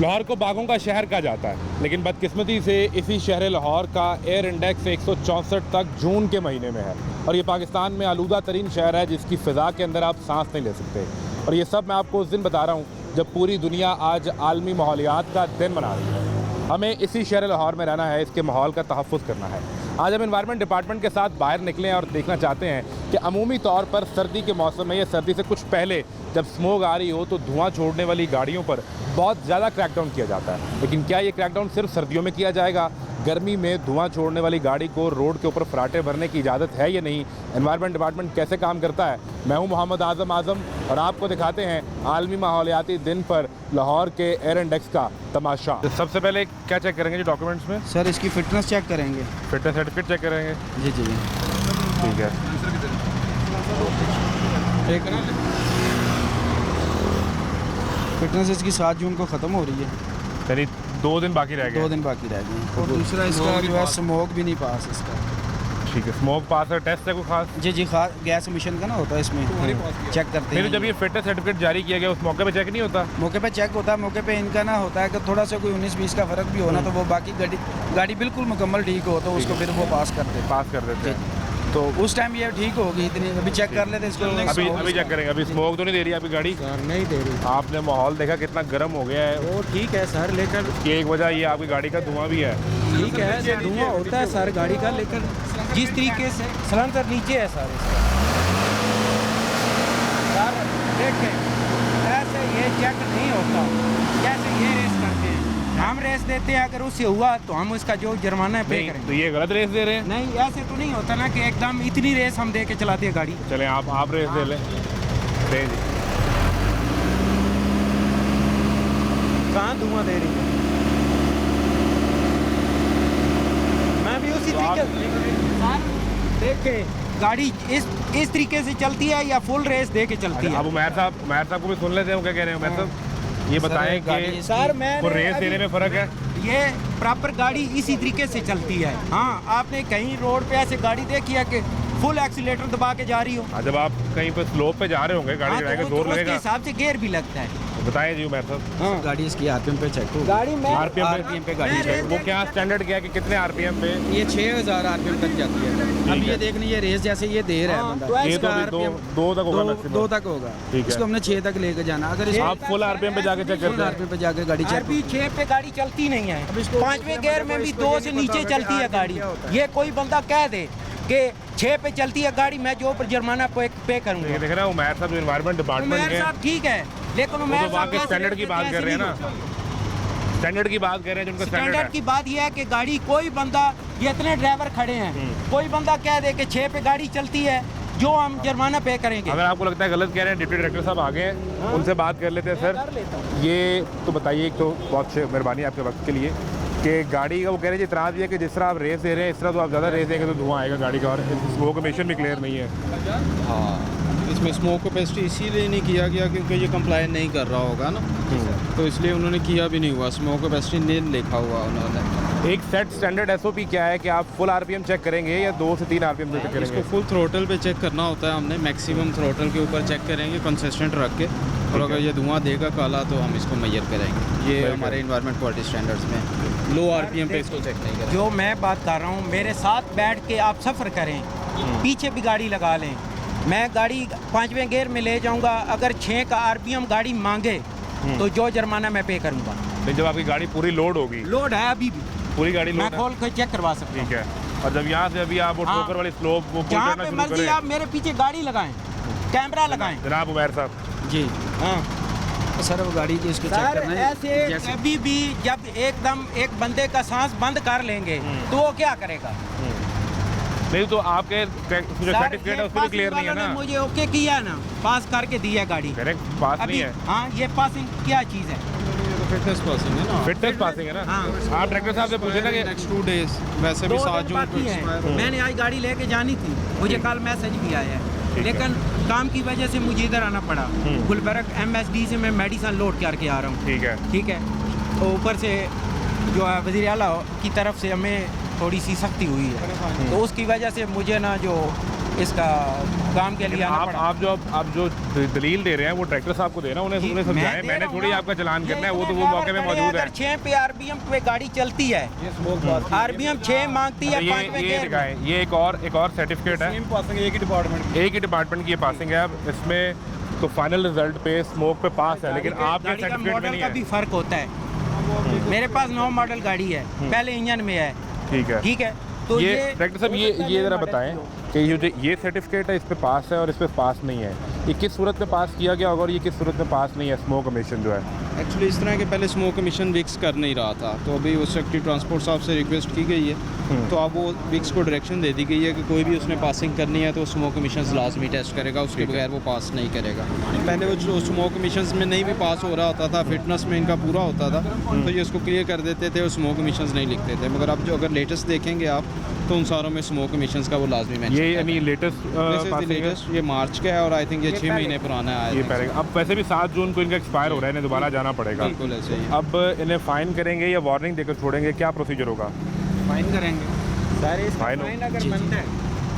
लाहौर को बागों का शहर कहा जाता है, लेकिन बदकिस्मती से इसी शहर लाहौर का एयर इंडेक्स 164 तक जून के महीने में है और ये पाकिस्तान में आलूदा तरीन शहर है जिसकी फ़िज़ा के अंदर आप सांस नहीं ले सकते। और ये सब मैं आपको उस दिन बता रहा हूँ जब पूरी दुनिया आज आलमी माहौलियात का दिन मना रही है। हमें इसी शहर लाहौर में रहना है, इसके माहौल का तहफ़्फ़ुज़ करना है। आज हम एनवायरनमेंट डिपार्टमेंट के साथ बाहर निकले और देखना चाहते हैं कि अमूमी तौर पर सर्दी के मौसम में या सर्दी से कुछ पहले जब स्मोक आ रही हो तो धुआं छोड़ने वाली गाड़ियों पर बहुत ज़्यादा क्रैकडाउन किया जाता है। लेकिन क्या ये क्रैकडाउन सिर्फ सर्दियों में किया जाएगा? गर्मी में धुआं छोड़ने वाली गाड़ी को रोड के ऊपर फराटे भरने की इजाज़त है या नहीं? एनवायरनमेंट डिपार्टमेंट कैसे काम करता है? मैं हूं मोहम्मद आज़म और आपको दिखाते हैं आलमी माहौलियाती दिन पर लाहौर के एयर इंडेक्स का तमाशा। तो सबसे पहले क्या चेक करेंगे जी डॉक्यूमेंट्स में? सर इसकी फिटनेस चेक करेंगे। फिटनेस सर्टिफिकेट चेक करेंगे? जी जी ठीक है। फिटनेस इसकी 7 जून को ख़त्म हो रही है। चलिए 2 दिन बाकी रह गए। 2 दिन बाकी रह गए। और दूसरा इसका जो है स्मोक भी नहीं पास इसका। ठीक है, स्मोक पास है, टेस्ट है कोई खास? जी जी खास गैस एमिशन का ना होता है इसमें चेक करते फिर हैं। जब ये फिटनेस सर्टिफिकेट जारी किया गया उस मौके पे चेक नहीं होता? मौके पे चेक होता है। मौके पे इनका ना होता है कि थोड़ा सा कोई 19-20 का फ़र्क भी हो ना तो वो बाकी गाड़ी बिल्कुल मुकम्मल ठीक हो तो उसको फिर वो पास कर देते हैं। तो उस टाइम ये ठीक होगी इतनी। अभी चेक कर लेते इसको। अभी चेक करेंगे। अभी स्मोक तो नहीं दे रही आपकी गाड़ी? सर नहीं दे रही। आपने माहौल देखा कितना गर्म हो गया है? वो ठीक है सर, लेकिन ये एक वजह ये आपकी गाड़ी का धुआं भी है। ठीक है धुआं होता है सर गाड़ी का, लेकिन जिस तरीके से सिलेंडर नीचे है सर इसका। सर देखें ऐसे ये चेक नहीं होता जैसे ये रेस करते हैं। हम रेस देते हैं, अगर उससे हुआ तो हम उसका जो जुर्माना है पे करेंगे। तो ये गलत रेस दे रहे हैं? नहीं ऐसे तो नहीं होता ना कि एकदम इतनी रेस हम दे के चलाते हैं गाड़ी। चलें आप रेस दे लें। दे जी। कहाँ धुआं दे रही है? मैं भी उसी तरीके देखे गाड़ी इस तरीके से चलती है या फुल रेस दे के चलती है? अब उमैर साहब को भी सुन लेते हैं वो क्या कह रहे हैं। उमैर साहब ये बताएं कि सर मैं रेस देने में फ़र्क है? ये प्रॉपर गाड़ी इसी तरीके से चलती है। हाँ, आपने कहीं रोड पे ऐसे गाड़ी देखी है कि फुल एक्सीलेटर दबा के जा रही हो? जब आप कहीं पर स्लोप पे जा रहे होंगे गाड़ी चलाएंगे जोर लगेगा, उसके हिसाब से गियर भी लगता है। बताएं जी उमैर साहब। हाँ। गाड़ी इसकी आरपीएम पे चेक हो। गाड़ी में आरपीएम पे गाड़ी है। वो क्या स्टैंडर्ड क्या है कि कितने आरपीएम पे? ये 6000 आरपीएम तक जाती है। अब ये देख लीजिए रेस जैसे ये दे रहा है बंदा। ये तो भी 2 तक होगा मैक्सिमम। 2 तक होगा। इसको हमने 6 तक लेके जाना। अगर आप फुल आरपीएम पे जाके चेक करते हैं? आरपीएम पे जाके गाड़ी चेक। अभी 6 पे गाड़ी चलती नहीं है। 5वें गियर में भी 2 से नीचे चलती है गाड़ी। ये कोई बंदा कह दे कि 6 पे चलती है गाड़ी, मैं जो पर जुर्माना पे करूंगा। देख रहा हूं उमैर साहब एनवायरनमेंट डिपार्टमेंट के ठीक है, लेकिन उमैर साहब के स्टैंडर्ड की बात कर रहे हैं ना। स्टैंडर्ड की बात कर रहे हैं जिनका स्टैंडर्ड की बात यह है कि गाड़ी कोई बंदा, ये इतने ड्राइवर खड़े हैं, कोई बंदा कह दे कि 6 पे गाड़ी चलती है जो हम जुर्माना पे करेंगे। अगर आपको लगता है गलत कह रहे हैं, डिप्टी डायरेक्टर साहब आ गए हैं, उनसे बात कर लेते हैं। सर ये तो बताइए, एक तो बहुत मेहरबानी आपके वक्त के लिए कि गाड़ी का वो कह रहे हैं इतराज़ ये कि जिस तरह आप रेस दे रहे हैं इस तरह तो आप ज़्यादा रेस देंगे तो धुआं आएगा गाड़ी का, और स्मोक एमिशन भी क्लियर नहीं है। हाँ, इसमें स्मोक कैपेसिटी इसीलिए नहीं किया गया क्योंकि ये कंप्लाई नहीं कर रहा होगा ना, तो इसलिए उन्होंने किया भी नहीं हुआ। स्मोक कैपेसिटी नहीं लिखा हुआ उन्होंने। एक सेट स्टैंडर्ड एसओपी क्या है कि आप फुल आरपीएम चेक करेंगे या 2 से 3 आरपीएम चेक करेंगे? इसको फुल थ्रोटल पे चेक करना होता है हमने, मैक्सिमम थ्रोटल के ऊपर चेक करेंगे कंसिस्टेंट रख के, और अगर ये धुआं देगा काला तो हम इसको मेजर करेंगे। ये हमारे इन्वायरमेंट क्वालिटी स्टैंडर्ड्स में लो आरपीएम पे इसको चेक नहीं करें। जो मैं बात कर रहा हूँ, मेरे साथ बैठ के आप सफ़र करें, पीछे भी गाड़ी लगा लें, मैं गाड़ी 5वें गियर में ले जाऊंगा, अगर 6 का आरपीएम गाड़ी मांगे तो जो जुर्माना मैं पे करूंगा। लेकिन जब आपकी गाड़ी पूरी लोड होगी? लोड है अभी भी, पूरी गाड़ी लोड मैं खोल कर चेक करवा सकता हूँ। ठीक है। और जब यहाँ से अभी आप वो ठोकर वाली स्लोप वो जहाँ पे मर्जी आप मेरे पीछे गाड़ी लगाएं, कैमरा लगाएं। जनाब उमैर साहब जी हाँ सर, वो गाड़ी की इसको चेक करना है। ऐसे कभी भी जब एकदम एक बंदे का सांस बंद कर लेंगे तो वो क्या करेगा? नहीं तो आपके जो सर्टिफिकेट है उसमें भी क्लियर नहीं है ना। मुझे ओके किया ना, पास करके दिया गाड़ी। करेक्ट, पास नहीं है। हाँ, ये पासिंग क्या चीज़ है? फिटनेस पासिंग है ना। फिटनेस पासिंग है ना। हाँ। आप डायरेक्टर साहब से पूछे ना कि नेक्स्ट 2 डेज वैसे भी 7 जून को एक्सपायर हो। मैंने आज गाड़ी लेके जानी थी, मुझे कल मैसेज भी आया है, लेकिन काम की वजह से मुझे इधर आना पड़ा। गुलबर्ग MSD से मैं मेडिसिन लोड करके आ रहा हूँ। ठीक है। तो ऊपर से जो है वज़ीर आला की तरफ से हमें थोड़ी सी सख्ती हुई है, तो उसकी वजह से मुझे ना जो इसका काम के लिए आना पड़ा। आप जो दलील दे रहे हैं वो ट्रैक्टर साहब को देना, उन्हें समझाएं। मैंने थोड़ी आपका चालान करना है, वो तो वो मौके में मौजूद है। अगर 6 पे आरपीएम पे गाड़ी चलती है, आरपीएम 6 मांगती है, 5 में ये दिखाएं, ये एक और सर्टिफिकेट है, एक ही डिपार्टमेंट की ये पासिंग है। अब इसमें तो फाइनल रिजल्ट पे स्मोक पे पास है, लेकिन आपके सर्टिफिकेट में नहीं का है। भी फर्क होता है। मेरे पास 9 मॉडल गाड़ी है, पहले इंजन में है। ठीक है, तो ये ट्रैक्टर साहब ये ज़रा बताएं कि ये सर्टिफिकेट है, इस पे पास है और इस पे पास नहीं है, ये किस सूरत में पास किया गया होगा और ये किस सूरत में पास नहीं है स्मोक कमीशन जो है? एक्चुअली इस तरह के पहले स्मोक कमीशन विक्स कर नहीं रहा था, तो अभी उस सेक्रेटरी ट्रांसपोर्ट साहब से रिक्वेस्ट की गई है, तो अब वो विक्स को डायरेक्शन दे दी गई है कि कोई भी उसने पासिंग करनी है तो स्मोक कमीशन लाजमी टेस्ट करेगा, उसके बगैर वो पास नहीं करेगा। पहले वो जो स्मोक कमीशन में नहीं भी पास हो रहा होता था, फिटनेस में इनका पूरा होता था, तो ये उसको क्लियर कर देते थे और स्मोक कमीशन नहीं लिखते थे। मगर अब जो अगर लेटेस्ट देखेंगे आप तो उन सारों में स्मोक कमीशन का वो लाजमी मेंशन ये यानी लेटेस्ट ये मार्च का है और आई थिंक ये 6 महीने पुराना है। ये पहले अब वैसे भी 7 जून को इनका एक्सपायर हो रहा है, इन्हें दोबारा जाना पड़ेगा। बिल्कुल ऐसे ही। अब इन्हें फाइन करेंगे या वार्निंग देकर छोड़ेंगे, क्या प्रोसीजर होगा? फाइन करेंगे सारे, फाइन अगर बनता है,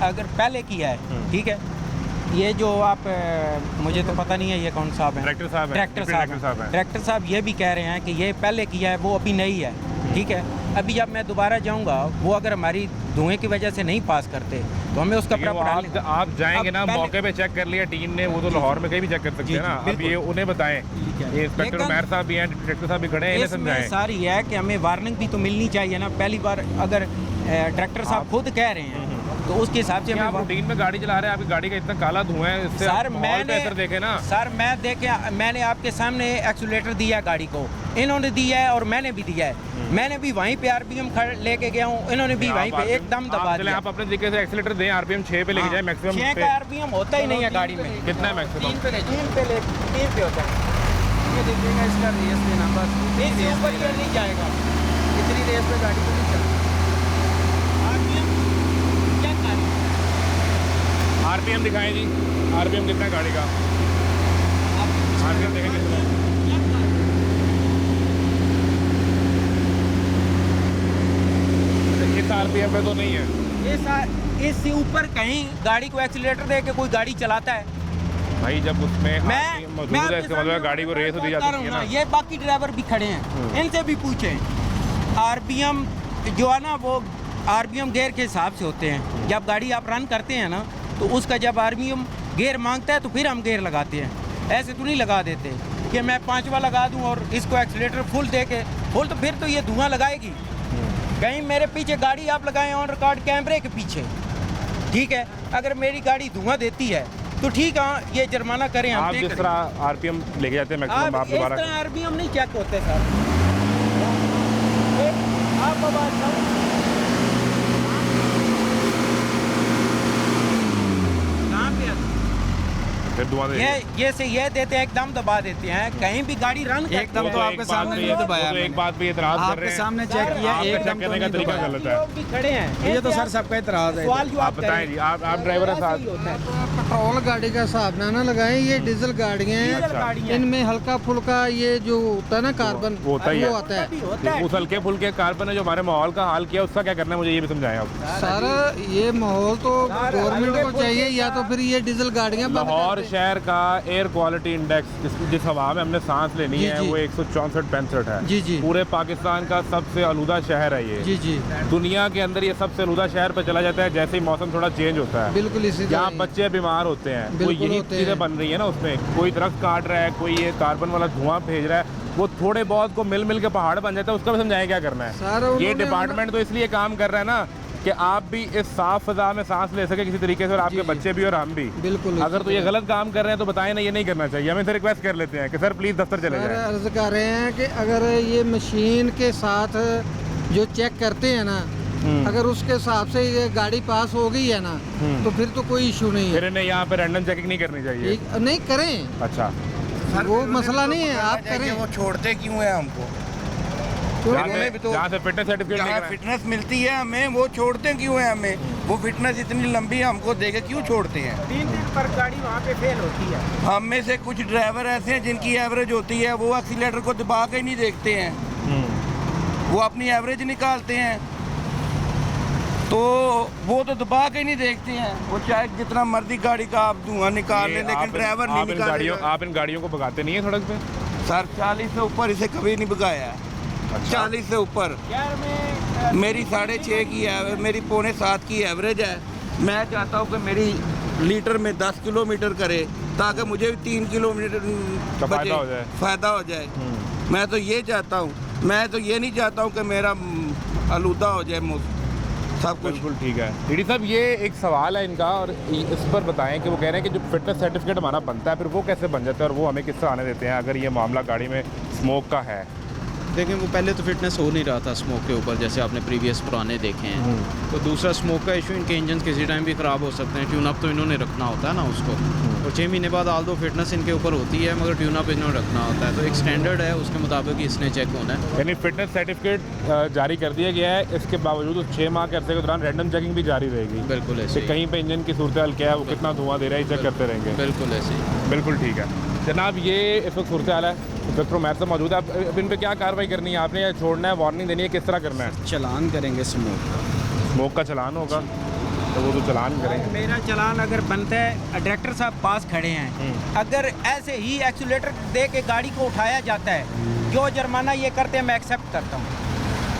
अगर पहले किया है, ठीक है। ये जो आप मुझे तो पता नहीं है ये कौन साहब है, ट्रैक्टर साहब हैं। ट्रैक्टर साहब ये भी कह रहे हैं कि ये पहले किया है, वो अभी नहीं है, ठीक है। अभी जब मैं दोबारा जाऊंगा, वो अगर हमारी धुएं की वजह से नहीं पास करते तो हमें उसका प्रॉपर आप जाएंगे ना, मौके पे चेक कर लिया टीम ने, वो तो लाहौर में कहीं भी चेक कर सकते हैं ना। अब ये उन्हें बताएं, ये इंस्पेक्टर उमैर साहब भी हैं, ट्रैक्टर साहब भी खड़े हैं, इन्हें समझाएं। सारी है कि हमें वार्निंग भी तो मिलनी चाहिए ना। पहली बार अगर ट्रैक्टर साहब खुद कह रहे हैं तो उसके हिसाब से आप रूटीन में गाड़ी चला रहे हैं, आपकी गाड़ी का इतना काला धुआं है, इससे सर मैंने देखे ना सर, मैंने आपके सामने एक्सीलरेटर दिया गाड़ी को, इन्होंने दिया है और मैंने भी दिया है। मैंने भी वहीं पे आरपीएम लेके गया हूँ, इन्होंने भी वहीं पे एकदम दबा दिया। आप अपने तरीके से एक्सीलरेटर दें, आरपीएम 6 पे लेके जाए मैक्सिमम। 6 का आरपीएम होता ही नहीं है गाड़ी में। कितना है मैक्सिमम? 3 पे होता है। ये देखिएगा, इसका रेस देना बस, इससे ऊपर ये नहीं जाएगा, इतनी रेस पे गाड़ी को नहीं चलती। आरपीएम दिखाएं जी, आरपीएम कितना है गाड़ी का? आरपीएम देखें कितना है? इस आरपीएम पे तो नहीं है। इससे ऊपर कहीं गाड़ी को एक्सीलरेटर दे के कोई गाड़ी चलाता है भाई? जब उसमें मौजूद है, इसका मतलब गाड़ी को रेस दी जाती है ना। ये बाकी ड्राइवर भी खड़े हैं, इनसे भी पूछें। आरपीएम जो है ना, वो आरपीएम गियर के हिसाब से होते हैं। जब गाड़ी आप रन करते हैं ना, तो उसका जब आरपीएम गियर मांगता है तो फिर हम गियर लगाते हैं। ऐसे तो नहीं लगा देते कि मैं 5वां लगा दूं और इसको एक्सीलरेटर फुल दे के फुल, तो फिर तो ये धुआं लगाएगी। कहीं मेरे पीछे गाड़ी आप लगाएं ऑन रिकॉर्ड कैमरे के पीछे, ठीक है। अगर मेरी गाड़ी धुआं देती है तो ठीक है, ये जुर्माना करें। हम आप जिस तरह आरपीएम लेके जाते हैं मैक्सिमम, आप दोबारा इस तरह आरपीएम नहीं चेक होते सर। आप फिर दुआ दे ये देते हैं, एकदम दबा देते हैं। कहीं भी गाड़ी रन एकदम तो आपके सामने नहीं दबाया, एक बात पे एतराज कर रहे हैं, आपके सामने चेक किया, एकदम करने का तरीका गलत है। भी खड़े हैं, ये तो सर सबका एतराज है। सवाल जो आप बताएं जी, आप ड्राइवर हैं साथ। पेट्रोल गाड़ी का हिसाब ना लगाएं, ये डीजल गाड़ियाँ हैं, इनमें हल्का फुल्का ये जो होता है ना कार्बन, वो होता ही है। वो आता है। उस हल्के फुल्के कार्बन है जो हमारे माहौल का हाल किया, उसका क्या करना है, मुझे ये भी समझाएं आप। सारा ये माहौल तो गवर्नमेंट को चाहिए, या तो फिर ये डीजल गाड़ियाँ बंद कर लाहौर दें। शहर का एयर क्वालिटी इंडेक्स, जिस हवा में हमने सांस लेनी जी, है, जी। वो 164-65 है। जी, जी। पूरे पाकिस्तान का सबसे आलूदा शहर है ये। जी जी, दुनिया के अंदर ये सबसे आलूदा शहर पे चला जाता है जैसे ही मौसम थोड़ा चेंज होता है। बिल्कुल इसी जहाँ तरह बच्चे बीमार होते हैं, कोई बिल्कुल यही होते चीज़ें हैं। बन रही है ना, उसमें कोई दरख्त काट रहा है, कोई ये कार्बन वाला धुआं भेज रहा है, वो थोड़े बहुत को मिल मिल के पहाड़ बन जाता है। उसका भी समझाएं क्या करना सर, है। ये उन्होंने डिपार्टमेंट तो इसलिए काम कर रहा है ना कि आप भी इस साफ फजा में सांस ले सके किसी तरीके से, और आपके बच्चे भी और हम भी। बिल्कुल अगर तो ये गलत काम कर रहे हैं तो बताएं ना, ये नहीं करना चाहिए। हम इनसे रिक्वेस्ट कर लेते हैं कि सर प्लीज़ दफ्तर चले सर जाएं। अर्ज कर रहे हैं कि अगर ये मशीन के साथ जो चेक करते हैं ना, अगर उसके हिसाब से ये गाड़ी पास हो गई है ना, तो फिर तो कोई इशू नहीं फिर है। इन्हें यहाँ पे रैंडम चेकिंग नहीं करनी चाहिए। नहीं करें, अच्छा, वो मसला नहीं है, आप करें। वो छोड़ते क्यों है हमको? जहाँ से फिटनेस सर्टिफिकेट जहाँ फिटनेस मिलती है हमें, वो छोड़ते क्यों है हमें? वो फिटनेस इतनी लंबी हमको देके क्यों छोड़ते हैं? 3 दिन पर गाड़ी वहाँ पे फेल होती है। हम में से कुछ ड्राइवर ऐसे हैं जिनकी एवरेज होती है, वो एक्सीलेटर को दबा के नहीं देखते हैं, वो अपनी एवरेज निकालते हैं। तो वो तो दबा के नहीं देखते हैं, वो चाहे जितना मर्जी गाड़ी का आप धुआं निकाल लें, लेकिन ड्राइवर नहीं निकालेगा। आप इन गाड़ियों को भगाते नहीं है सड़क पे? सर 40 से ऊपर इसे कभी नहीं भगाया है। 40 से ऊपर मेरी 6.5 की है, मेरी 6.25 की एवरेज है। मैं चाहता हूँ कि मेरी लीटर में 10 किलोमीटर करे ताकि मुझे भी 3 किलोमीटर का फायदा हो जाए। फ़ायदा हो जाए। मैं तो ये चाहता हूँ, मैं तो ये नहीं चाहता हूँ कि मेरा आलूदा हो जाए सब कुछ। बिल्कुल ठीक है। डीडी साहब, ये एक सवाल है इनका और इस पर बताएं कि वो कह रहे हैं कि जो फिटनेस सर्टिफिकेट हमारा बनता है फिर वो कैसे बन जाता है और वो हमें किस तरह आने देते हैं अगर ये मामला गाड़ी में स्मोक का है? देखें, वो पहले तो फिटनेस हो नहीं रहा था स्मोक के ऊपर, जैसे आपने प्रीवियस पुराने देखे हैं। तो दूसरा स्मोक का इशू, इनके इंजन किसी टाइम भी ख़राब हो सकते हैं। ट्यून अप तो इन्होंने रखना होता है ना उसको, और 6 महीने बाद आल दो फिटनेस इनके ऊपर होती है, मगर ट्यून अप इन्होंने रखना होता है। तो एक स्टैंडर्ड है, उसके मुताबिक इसने चेक होना है। यानी फिटनेस सर्टिफिकेट जारी कर दिया गया है, इसके बावजूद उस 6 माह के अरसे के दौरान रैंडम चेकिंग भी जारी रहेगी। बिल्कुल ऐसे कि कहीं पे इंजन की सूरत हाल क्या है, वो कितना धुआं दे रहा है, चेक करते रहेंगे। बिल्कुल ऐसे बिल्कुल ठीक है जनाब। ये इस वक्त सूरत हाल है, इंस्पेक्टर उमैर साहब मौजूद है। अब इन पर क्या कार्रवाई करनी है आपने, या छोड़ना है, वार्निंग देनी है, किस तरह करना है? चलान करेंगे स्मोक का चलान होगा तो वो तो चलान करेंगे। मेरा चलान अगर बनता है, डायरेक्टर साहब पास खड़े हैं, अगर ऐसे ही एक्सीलेटर दे के गाड़ी को उठाया जाता है, जो जुर्माना ये करते हैं मैं एक्सेप्ट करता हूँ।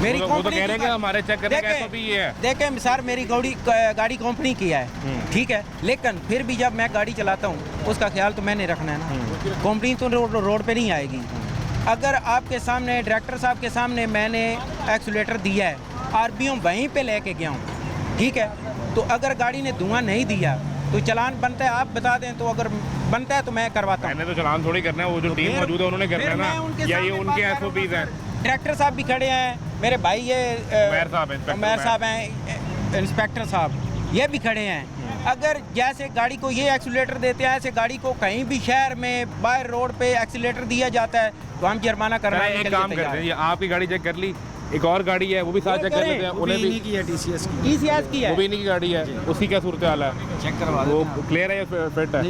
मेरी वो तो कह रहे हैं कि हमारे चेक करने का SOP ये है। देखें सर, मेरी गाड़ी कंपनी की है, ठीक है, लेकिन फिर भी जब मैं गाड़ी चलाता हूँ उसका ख्याल तो मैंने रखना है ना। कंपनी तो रोड पे नहीं आएगी। अगर आपके सामने, डायरेक्टर साहब के सामने मैंने एक्सीलेटर दिया है, RPM वहीं पे लेके गया हूँ, ठीक है, तो अगर गाड़ी ने धुआं नहीं दिया तो चलान बनता है, आप बता दें तो अगर बनता है तो मैं करवाता हूँ। मैंने तो चलान थोड़ी करना है, वो जो टीम मौजूद है उन्होंने करना है ना, या ये उनके SOPs हैं। डायरेक्टर साहब भी खड़े हैं, मेरे भाई ये उमैर साहब हैं, इंस्पेक्टर साहब ये भी खड़े हैं। अगर जैसे गाड़ी को ये एक्सीलेटर देते हैं, ऐसे गाड़ी को कहीं भी शहर में बाहर रोड पे एक्सीलेटर दिया जाता है तो हम जुर्माना करवाने के लिए काम करते हैं। आपकी गाड़ी चेक कर ली, एक और गाड़ी है वो भी साथ चेक कर लेते हैं। उन्हें भी की है, TCS की है, वो भी इन्हीं की गाड़ी है, उसकी क्या सूरत हाल है? चेक करवा वो क्लियर है, फिट है,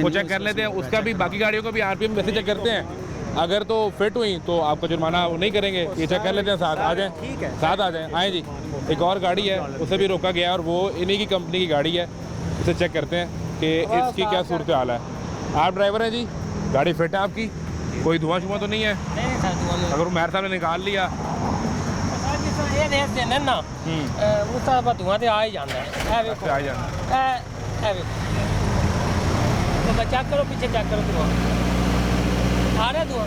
वो चेक कर लेते हैं। उसका भी बाकी गाड़ियों को भी RPM वैसे चेक करते हैं। अगर तो फिट हुई तो आपका जुर्माना वो नहीं करेंगे, ये चेक कर लेते हैं। साथ आ जाएं, ठीक है, साथ आ जाएं। आए जी, एक और गाड़ी है उसे भी रोका गया और वो इन्हीं की कंपनी की गाड़ी है, उसे चेक करते हैं कि इसकी क्या सूरत हाल है। आप ड्राइवर हैं जी, गाड़ी फिट है आपकी, कोई धुआं शुआं तो नहीं है? अगर उमैर साहब ने निकाल लिया ਇਹ ਦੇਖਦੇ ਨੇ ਨਾ ਉਸ ਦਾ ਧੂਆਂ ਤੇ ਆ ਹੀ ਜਾਂਦਾ ਹੈ। ਇਹ ਵੇਖੋ आ जाना। ਇਹ ਵੇਖੋ तो चेक करो, पीछे चेक करो, धुआं आ रहा है, धुआं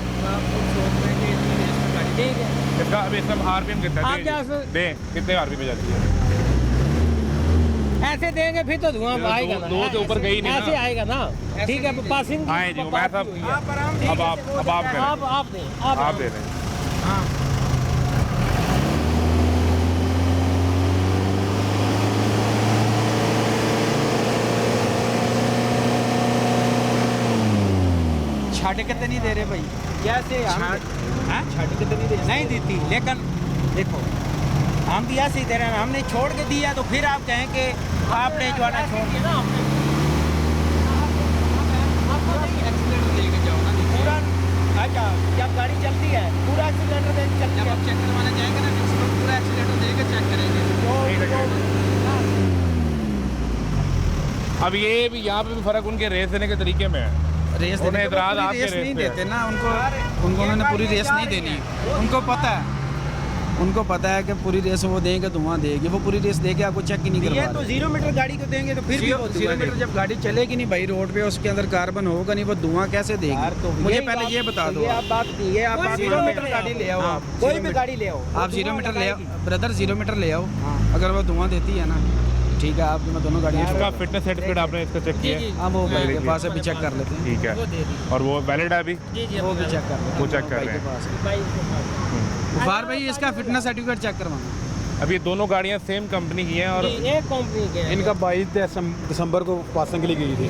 ठीक है। इसका अभी इसका RPM कितना आप क्या दे, कितने RPM पे जाती है? ऐसे देंगे फिर तो धुआं आएगा ना, दो से ऊपर गई नहीं ऐसे ना। आएगा ना, ठीक है। पासिंग आए जी उमैर साहब, अब आप करें, आप दें, आप दे रहे हैं। छाट के तो नहीं दे रहे भाई, जैसे छाट के तो नहीं देती, लेकिन देखो हम भी ऐसे ही दे रहे हैं। हमने छोड़ के दिया तो फिर आप कहें कि आपने जो है ना छोड़ के ना पूरा। अच्छा, जब गाड़ी चलती है पूरा एक्सीलेटर दे चलती है, चेक करवाने जाएंगे ना, पूरा एक्सीलेटर देके चेक करेंगे। अब ये भी यहाँ पे भी फर्क उनके रेस देने के तरीके में है। रेस उन्हें एतराज आपके रेस रेस नहीं पे है। देते ना, उनको उन्होंने पूरी रेस नहीं देनी। उनको पता है कि पूरी रेस वो देंगे, धुआं देगी, वो पूरी रेस देके आपको चेक ही नहीं ये करवा तो रहे। 0 मीटर गाड़ी को देंगे तो फिर भी वो 0 मीटर जब गाड़ी चलेगी नहीं भाई रोड पे, उसके अंदर कार्बन होगा नहीं, वो धुआं कैसे देगी? मुझे पहले ये बता दो। ये आप बात, ये आप बात 0 मीटर गाड़ी ले आओ, आप कोई भी गाड़ी ले आओ, आप 0 मीटर ले आओ ब्रदर, 0 मीटर ले आओ। अगर वो धुआं देती है ना, ठीक है, आप मैं दोनों गाड़ियाँ इसका फिटनेस सर्टिफिकेट आपने इसका चेक किया है? हम वो भाई के पास अभी चेक कर लेते हैं। ठीक है, और वो वैलिड है अभी? वो भी चेक कर लेते हैं, वो चेक कर भाई रहे के हैं। पास। गुफार भाई, इसका फिटनेस सर्टिफिकेट चेक करवाना। अब ये दोनों गाड़ियाँ सेम कंपनी की हैं और एक कंपनी के हैं। इनका 22 दिसंबर को पासिंग के लिए गई थी,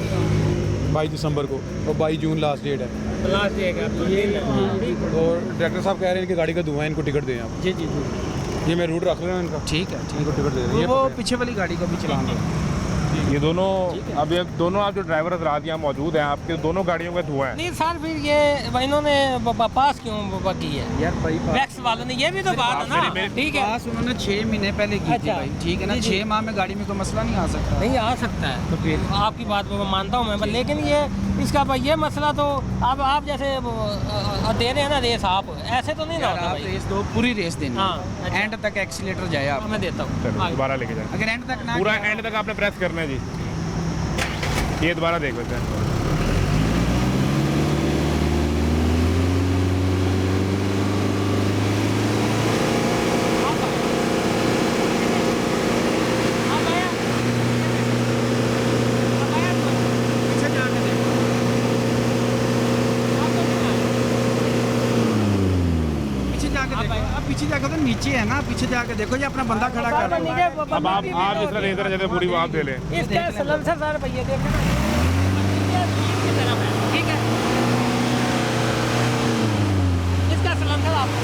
22 दिसंबर को, और 22 जून लास्ट डेट है। लास्ट एक है और डायरेक्टर साहब कह रहे हैं इनकी गाड़ी का धुआं, इनको टिकट दें आप। जी जी जी। ये मैं रूट रख रहा हूँ इनका, ठीक है, ठीक इनको टिकट दे है। दें। वो पीछे वाली गाड़ी को भी चलाना है। ये दोनों अब ये दोनों आप जो ड्राइवर हजरात यहाँ मौजूद हैं, आपके दोनों गाड़ियों में धुआं है। नहीं सर, फिर ये इन्होंने पास क्यों की है यार भाई वैक्स वालों ने? ये भी तो बात है ना, ठीक है। पास उन्होंने 6 महीने पहले की थी अच्छा। भाई, ठीक है ना। जी, जी। 6 माह में गाड़ी में कोई मसला नहीं आ सकता। नहीं आ सकता है, तो फिर आपकी बात मैं मानता हूँ मैं, लेकिन ये इसका भाई ये मसला तो अब आप जैसे दे रहे हैं ना रेस, आप ऐसे तो नहीं ना यार होता आप भाई। रेस दो, पूरी रेस देनी हाँ, अच्छा। एंड तक एक्सीलेटर जाए आप। मैं देता हूँ। चलो दोबारा लेके जाए, अगर एंड तक ना पूरा किया- एंड तक आपने प्रेस करना है जी। ये दोबारा देख लेते हैं। पीछे जाके देखो, पीछे जाके देखो। अब पीछे जाके तो नीचे है ना, पीछे जाके देखो, ये अपना बंदा खड़ा कर रहा है। अब आप जिस तरह रेजर जैसे पूरी वो आप दे लें। इसका सलेंसर सर भैया देखो ना, ये बीच की तरफ है, ठीक है। इसका सलेंसर आपको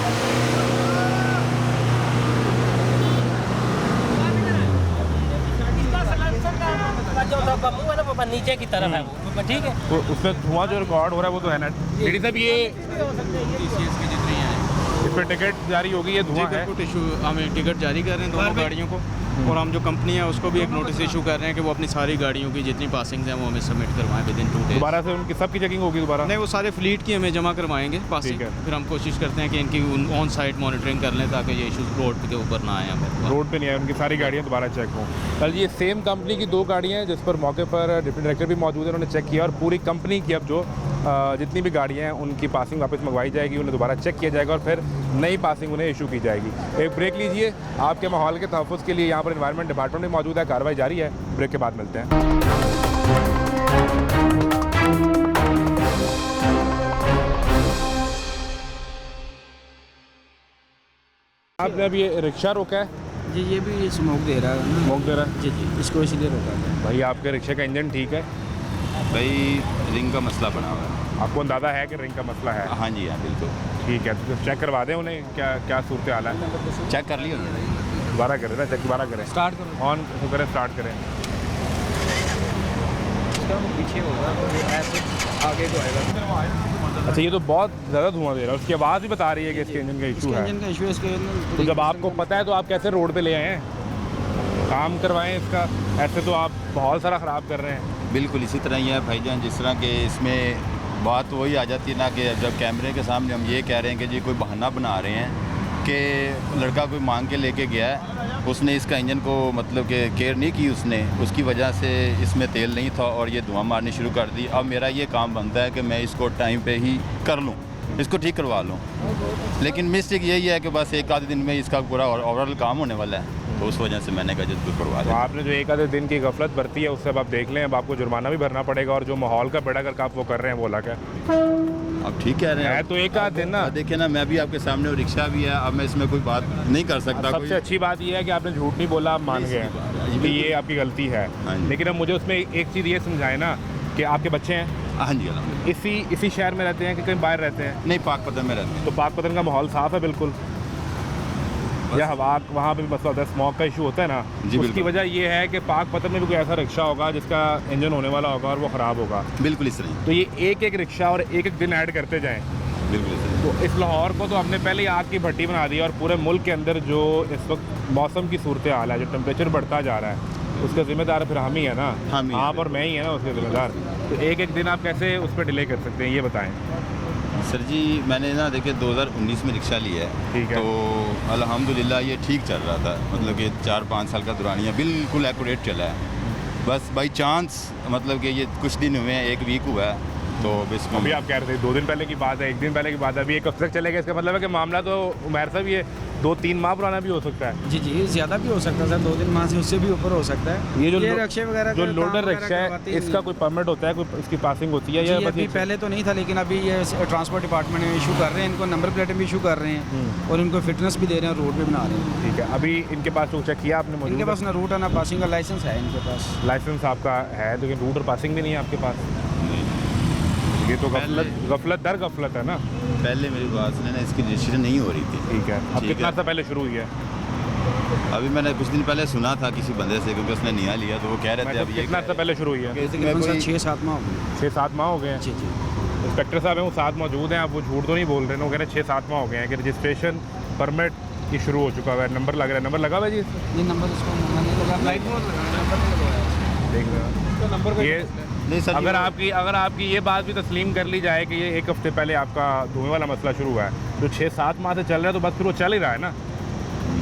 इसका सलेंसर का जो मुंह है ना वो नीचे की तरफ है वो, ठीक है। तो उसमें धुआं जो रिकॉर्ड हो रहा है वो तो है ना। लेडी साहब ये TCS की जितनी है इस पर टिकट जारी होगी, ये धुआं है। कुछ इशू, हमें टिकट जारी कर रहे हैं दोनों गाड़ियों को, और हम जो कंपनी है उसको भी एक नोटिस इशू कर रहे हैं कि वो अपनी सारी गाड़ियों की जितनी पासिंग्स हैं वो हमें सबमिट करवाएं विद इन 2 डेज। दोबारा से उनकी सबकी चेकिंग होगी दोबारा? नहीं, वो सारे फ्लीट की हमें जमा करवाएंगे पासिंग, ठीक है। फिर हम कोशिश करते हैं कि इनकी ऑन साइट मॉनिटरिंग कर लें ताकि ये इशूज़ रोड के ऊपर ना आए हमें। रोड पे नहीं है, उनकी सारी गाड़ियाँ दोबारा चेक हों। कल ये सेम कंपनी की 2 गाड़ियाँ हैं जिस पर मौके पर डिप्टी डायरेक्टर भी मौजूद है, उन्होंने चेक किया, और पूरी कंपनी की अब जो जितनी भी गाड़ियाँ हैं उनकी पासिंग वापस मंगवाई जाएगी, उन्हें दोबारा चेक किया जाएगा और फिर नई पासिंग उन्हें इशू की जाएगी। एक ब्रेक लीजिए, आपके माहौल के तहफ़्फ़ुज़ के लिए यहाँ पर एनवायरनमेंट डिपार्टमेंट भी मौजूद है, कार्रवाई जारी है। ब्रेक के बाद मिलते हैं। आपने अब ये रिक्शा रोका है, जी, ये भी स्मोक दे रहा है ना। स्मोक दे रहा है। जी जी, इसको इसलिए रोका है। भाई आपके रिक्शे का इंजन ठीक है? भाई रिंग का मसला बना हुआ है। आपको अंदाज़ा है कि रिंग का मसला है? हाँ जी, हाँ बिल्कुल। ठीक है, तो चेक करवा दें उन्हें, क्या क्या सूरत हाल है? चेक कर लिया उन्होंने। दोबारा करें ना, चेक दोबारा करें, स्टार्ट करो, ऑन तो करें, स्टार्ट करें। पीछे होगा ऐसे आगे को आएगा। अच्छा, ये तो बहुत ज़्यादा धुआं दे रहा है, उसकी आवाज़ भी बता रही है कि इसके इंजन का इशू है। इंजन का इशू है इसके। तो जब आपको पता है तो आप कैसे रोड पे ले आए हैं? काम करवाएं इसका, ऐसे तो आप बहुत सारा ख़राब कर रहे हैं। बिल्कुल इसी तरह ही है भाईजान, जिस तरह के इसमें बात वही आ जाती है ना कि जब कैमरे के सामने हम ये कह रहे हैं कि जी कोई बहाना बना रहे हैं कि लड़का कोई मांग के लेके गया है, उसने इसका इंजन को मतलब कि केयर नहीं की उसने, उसकी वजह से इसमें तेल नहीं था और ये धुआं मारनी शुरू कर दी। अब मेरा ये काम बनता है कि मैं इसको टाइम पे ही कर लूँ, इसको ठीक करवा लूँ, लेकिन मिस्टेक यही है कि बस एक आधे दिन में इसका पूरा ओवरऑल काम होने वाला है, तो उस वजह से मैंने कहा जब करवा तो दें। आपने जो एक आधे दिन की गफलत बरती है उससे अब आप देख लें, अब आपको जुर्माना भी भरना पड़ेगा, और जो माहौल का बेड़ा करके आप वो कर रहे हैं वो अलग है। अब ठीक कह रहे हैं। है तो एक आध दिन ना। देखिए ना, मैं भी आपके सामने हूँ, रिक्शा भी है, अब मैं इसमें कोई बात नहीं कर सकता। सबसे अच्छी बात यह है कि आपने झूठ नहीं बोला, आप मान गए हैं कि ये आपकी गलती है। हाँ जी। लेकिन अब मुझे उसमें एक चीज़ ये समझाएं ना कि आपके बच्चे हैं, हाँ जी, अल्हम्दुलिल्लाह। इसी शहर में रहते हैं कि कहीं बाहर रहते हैं? नहीं, पाकपतन में रहते हैं। तो पाकपतन का माहौल साफ़ है बिल्कुल, या हवा वहाँ पे भी मसला होता है, स्मोक का इशू होता है ना? जी, उसकी बिल्कुल। वजह ये है कि पाकपतन में भी कोई ऐसा रिक्शा होगा जिसका इंजन होने वाला होगा और वो ख़राब होगा। बिल्कुल इस तरह, तो ये एक एक रिक्शा और एक एक दिन ऐड करते जाएं। बिल्कुल इस तरह। तो इस लाहौर को तो हमने पहले ही आग की भट्टी बना दी, और पूरे मुल्क के अंदर जो इस वक्त मौसम की सूरत हाल है, जो टेम्परेचर बढ़ता जा रहा है, उसका जिम्मेदार फिर हम ही है ना, हम ही हैं। आप और मैं ही है ना उसके जिम्मेदार। तो एक एक दिन आप कैसे उस पर डिले कर सकते हैं, ये बताएं। सर जी, मैंने ना देखिए 2019 में रिक्शा लिया है, ठीक है। तो अल्हम्दुलिल्लाह ये ठीक चल रहा था, मतलब कि 4-5 साल का दुरानिया बिल्कुल एक्यूरेट चला है। बस बाई चांस मतलब कि ये कुछ दिन हुए हैं, 1 वीक हुआ है, तो इसको अभी आप कह रहे थे 2 दिन पहले की बात है, 1 दिन पहले की बात है, अभी 1 हफ्ते तक चलेगा, इसका मतलब है कि मामला तो उमर साहब ये 2-3 माह पुराना भी हो सकता है। जी जी, ज़्यादा भी हो सकता है सर, 2 माह से उससे भी ऊपर हो सकता है। ये जो रिक्शे वगैरह जो का काम लोडर वगैरह रिक्शा है, करवाते ही इसका नहीं। कोई परमिट होता है, कोई इसकी पासिंग होती है या जी, बस अभी ये- पहले तो नहीं था, लेकिन अभी ये ट्रांसपोर्ट डिपार्टमेंट में इशू कर रहे हैं, इनको नंबर प्लेटें भी इशू कर रहे हैं और इनको फिटनेस भी दे रहे हैं, रोड पे बना रहे हैं। ठीक है, अभी इनके पास जो चेक किया आपने? इनके मौजूद पास ना रूट है ना पासिंग का लाइसेंस है इनके पास। लाइसेंस आपका है, लेकिन रूट और पासिंग भी नहीं है आपके पास। ये तो गफलत दर गफलत है ना। पहले मेरी बात सुने ना, इसकी रजिस्ट्रेशन नहीं हो रही थी। ठीक है, अब ठीक कितना है। अर्सा पहले शुरू हुई है? अभी मैंने कुछ दिन पहले सुना था किसी बंदे से, क्योंकि उसने नया लिया, तो वो कह रहे थे अब ये कितना अर्सा पहले शुरू हुई है? तकरीबन 6-7 माह हो गए। 6-7 माह हो गए हैं। जी जी। इंस्पेक्टर साहब हैं वो साथ मौजूद हैं, आप वो झूठ तो नहीं बोल रहे हैं, वो कह रहे हैं 6-7 माह हो गए हैं कि रजिस्ट्रेशन परमिट की शुरू हो चुका है, नंबर लग रहा है, नंबर लगा हुआ है जी? ये नंबर इसको नहीं लगा, लाइट बोर्ड लगा, नंबर नहीं लगाया। देख रहे हैं ये नहीं सर, अगर आपकी ये बात भी तस्लीम कर ली जाए कि ये 1 हफ्ते पहले आपका धुएं वाला मसला शुरू हुआ है, जो 6-7 माह से चल रहा है, तो बस फिर वो चल ही रहा है ना।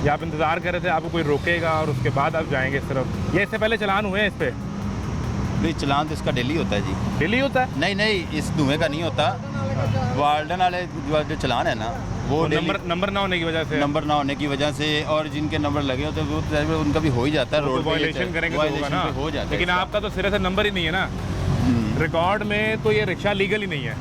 ये आप इंतज़ार कर रहे थे आपको कोई रोकेगा और उसके बाद आप जाएंगे इस तरफ? ये इससे पहले चलान हुए हैं इस पर? नहीं, चलान तो इसका डेली होता है जी। डेली होता है? नहीं, इस धुएं का नहीं होता। वार्डन वाले जो चलान है ना, वो नंबर ना होने की वजह से, नंबर ना होने की वजह से, और जिनके नंबर लगे होते हैं वो उनका भी हो ही जाता है। रोड वायलेशन करेंगे तो होगा ना, हो जाता है। लेकिन आपका तो सिरे से नंबर ही नहीं है ना रिकॉर्ड में, तो ये रिक्शा लीगल ही नहीं है।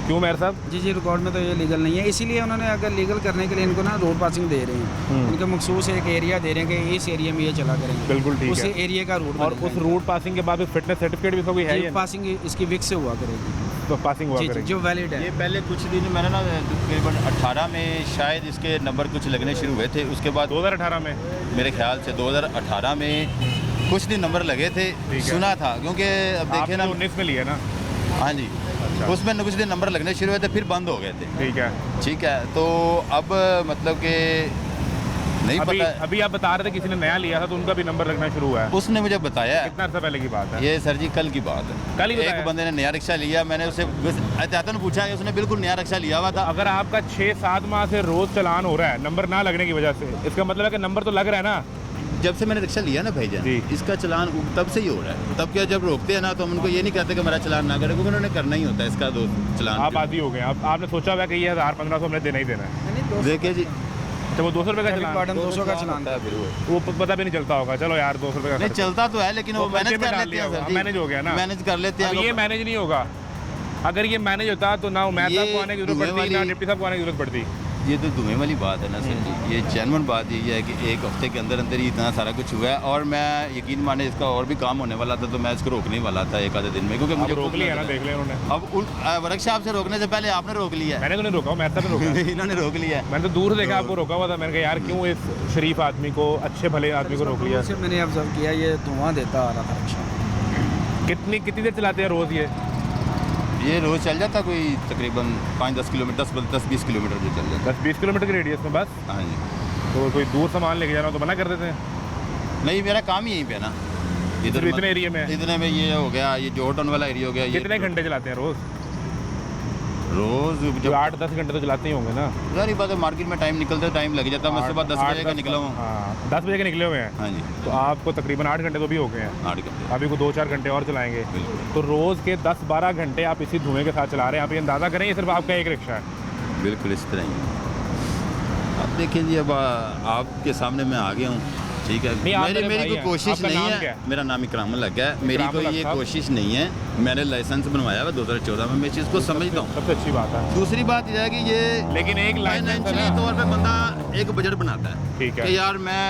क्यों मेयर साहब? जी जी, रिकॉर्ड में तो ये लीगल नहीं है, इसीलिए उन्होंने अगर लीगल करने के लिए इनको ना रोड पासिंग दे रहे हैं। इनको मखसूस एक एरिया दे रहे हैं कि इस एरिया में ये चला करेंगे। बिल्कुल ठीक उस है। एरिया का रूट, और उस रूट पासिंग के बाद फिटनेस सर्टिफिकेट भी कोई है? पासिंग इसकी विक से हुआ करेगी, तो पासिंग हुआ जी जी, करेगी जो वैलिड है। ये पहले कुछ दिन मैंने ना तकरीबन 18 में शायद इसके नंबर कुछ लगने शुरू हुए थे, उसके बाद 2018 में मेरे ख्याल से 2018 में कुछ दिन नंबर लगे थे, सुना था, क्योंकि अब देखे ना 19 में लिया ना। हाँ जी, उसमें कुछ दिन नंबर लगने शुरू हुए थे, फिर बंद हो गए थे। ठीक है, तो अब मतलब कि नहीं अभी, पता। अभी आप बता रहे थे किसी ने नया लिया था तो उनका भी नंबर लगना शुरू हुआ है? उसने मुझे बताया। कितना अर्सा पहले की बात है? ये सर जी कल की बात है। कल ही एक बंदे ने नया रिक्शा लिया, मैंने उसे एहतियातन पूछा कि उसने बिल्कुल नया रिक्शा लिया हुआ था। अगर आपका 6-7 माह से रोज चलान हो रहा है नंबर ना लगने की वजह से, इसका मतलब है कि नंबर तो लग रहा है ना? जब से मैंने रिक्शा लिया ना भाईजान, इसका चलान तब से ही हो रहा है। तब क्या, जब रोकते हैं ना तो हम उनको ये नहीं कहते कि मेरा चलान ना करे, क्योंकि उन्होंने करना ही होता है इसका चलान। आप आदी हो गए, आपने सोचा हुआ कि ये 1000-1500 हमने देना ही देना है। देखिए जी, तो वो 200 रुपये का चलान, 200 का चलान था, फिर वो पता भी नहीं चलता होगा। चलो यार 200 रुपये का नहीं चलता तो है, लेकिन वो मैनेज कर लेते हैं सर जी। मैनेज हो गया ना, मैनेज कर लेते हैं। ये मैनेज नहीं होगा। अगर ये मैनेज होता तो ना मैं साहब को आने की जरूरत पड़ती, ना डिप्टी साहब को आने की जरूरत पड़ती। ये तो धुएं वाली बात है ना सर जी, ये जेन्युइन बात यही है कि 1 हफ्ते के अंदर अंदर ही इतना सारा कुछ हुआ है, और मैं यकीन माने इसका और भी काम होने वाला था, तो मैं इसको रोकने वाला था 1 आधे दिन में, क्योंकि मुझे रोक लिया ना, देख लिया उन्होंने। अब वर्कशॉप से रोकने से पहले आपने रोक लिया। मैंने तो नहीं रोका, मैं तो रोका इन्होंने रोक लिया। मैंने तो दूर देखा आपको रोका हुआ था, मैंने कहा यार क्यों इस शरीफ आदमी को, अच्छे भले आदमी को रोक लिया। मैंने ऑब्जर्व किया, ये धुआं देता आ रहा था रिक्शा। कितनी देर चलाते हैं रोज़ ये रोज़ चल जाता कोई तकरीबन 5-10 किलोमीटर, 10-20 किलोमीटर जो चल जाता। 10-20 किलोमीटर की रेडियस में बस? हाँ जी। तो कोई दूर सामान लेके जाना हो तो मना कर देते हैं? नहीं, मेरा काम ही यहीं पे ना, इधर इतने एरिया में? इतने में ये हो गया, ये जॉर्डन वाला एरिया हो गया। कितने घंटे चलाते हैं रोज़? रोज़ जो 8-10 घंटे तो चलाते ही होंगे ना? सारी बात है, मार्केट में टाइम निकलते टाइम लग जाता है। मैं सुबह 10 बजे का निकला हूँ। हाँ, 10 बजे के निकले हुए हैं। हाँ जी। तो आपको तकरीबन 8 घंटे तो भी हो गए हैं। 8 घंटे। अभी को 2-4 घंटे और चलाएंगे, तो रोज़ के 10-12 घंटे आप इसी धुएं के साथ चला रहे हैं। आप ये अंदाज़ा करें, ये सिर्फ आपका एक रिक्शा है। बिल्कुल इस तरह ही। अब देखिए जी, अब आपके सामने मैं आ गया हूँ, ठीक है। मेरी कोई कोशिश नहीं है। मेरा नाम इकराम लगा है। मेरी कोई ये कोशिश नहीं है। मैंने लाइसेंस बनवाया हुआ 2014 में, मैं इस चीज़ को समझता हूँ। सबसे अच्छी बात है। दूसरी बात यह है कि ये लेकिन एक फाइनेंशियली तौर पे बंदा एक बजट बनाता है, ठीक है, कि यार मैं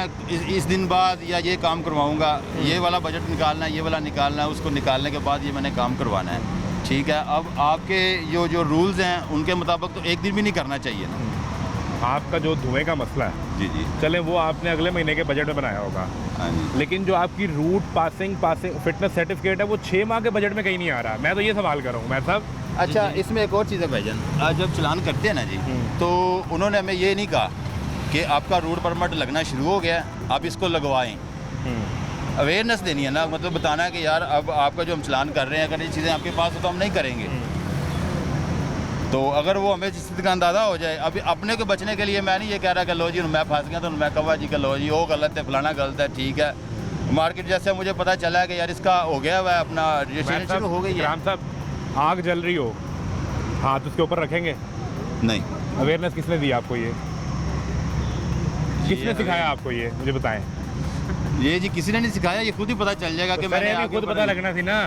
इस दिन बाद या ये काम करवाऊँगा, ये वाला बजट निकालना है, ये वाला निकालना है, उसको निकालने के बाद ये मैंने काम करवाना है, ठीक है। अब आपके जो रूल्स हैं उनके मुताबिक तो एक दिन भी नहीं करना चाहिए ना। आपका जो धुएं का मसला है, जी जी, चले वो आपने अगले महीने के बजट में बनाया होगा। हाँ जी। लेकिन जो आपकी रूट पासिंग फिटनेस सर्टिफिकेट है वो 6 माह के बजट में कहीं नहीं आ रहा। मैं तो ये सवाल कर रहा हूँ मैं साहब। अच्छा, इसमें एक और चीज़ है भाईजान, आज जब चलान करते हैं ना जी, तो उन्होंने हमें ये नहीं कहा कि आपका रूट परमिट लगना शुरू हो गया, आप इसको लगवाएं। अवेयरनेस देनी है ना, मतलब बताना है कि यार अब आपका जो हम चलान कर रहे हैं, अगर ये चीज़ें आपके पास हो तो हम नहीं करेंगे। तो अगर वो हमें इस चीज़ का अंदाज़ा हो जाए, अभी अपने को बचने के लिए मैं नहीं ये कह रहा कि लो जी मैं फंस गया तो मैं कहा जी का लो जी वो गलत है, फलाना गलत है, ठीक है। मार्केट जैसे मुझे पता चला है कि यार इसका हो गया हुआ है, अपना रजिस्ट्रेशन शुरू हो गई है। राम साहब, आग जल रही हो, हाथ उसके ऊपर रखेंगे? नहीं। अवेयरनेस किसने दी आपको? ये किसने सिखाया आपको? ये मुझे बताएं। ये जी किसी ने नहीं सिखाया, ये खुद ही पता चल जाएगा कि मैंने अभी खुद पता लगना थी ना।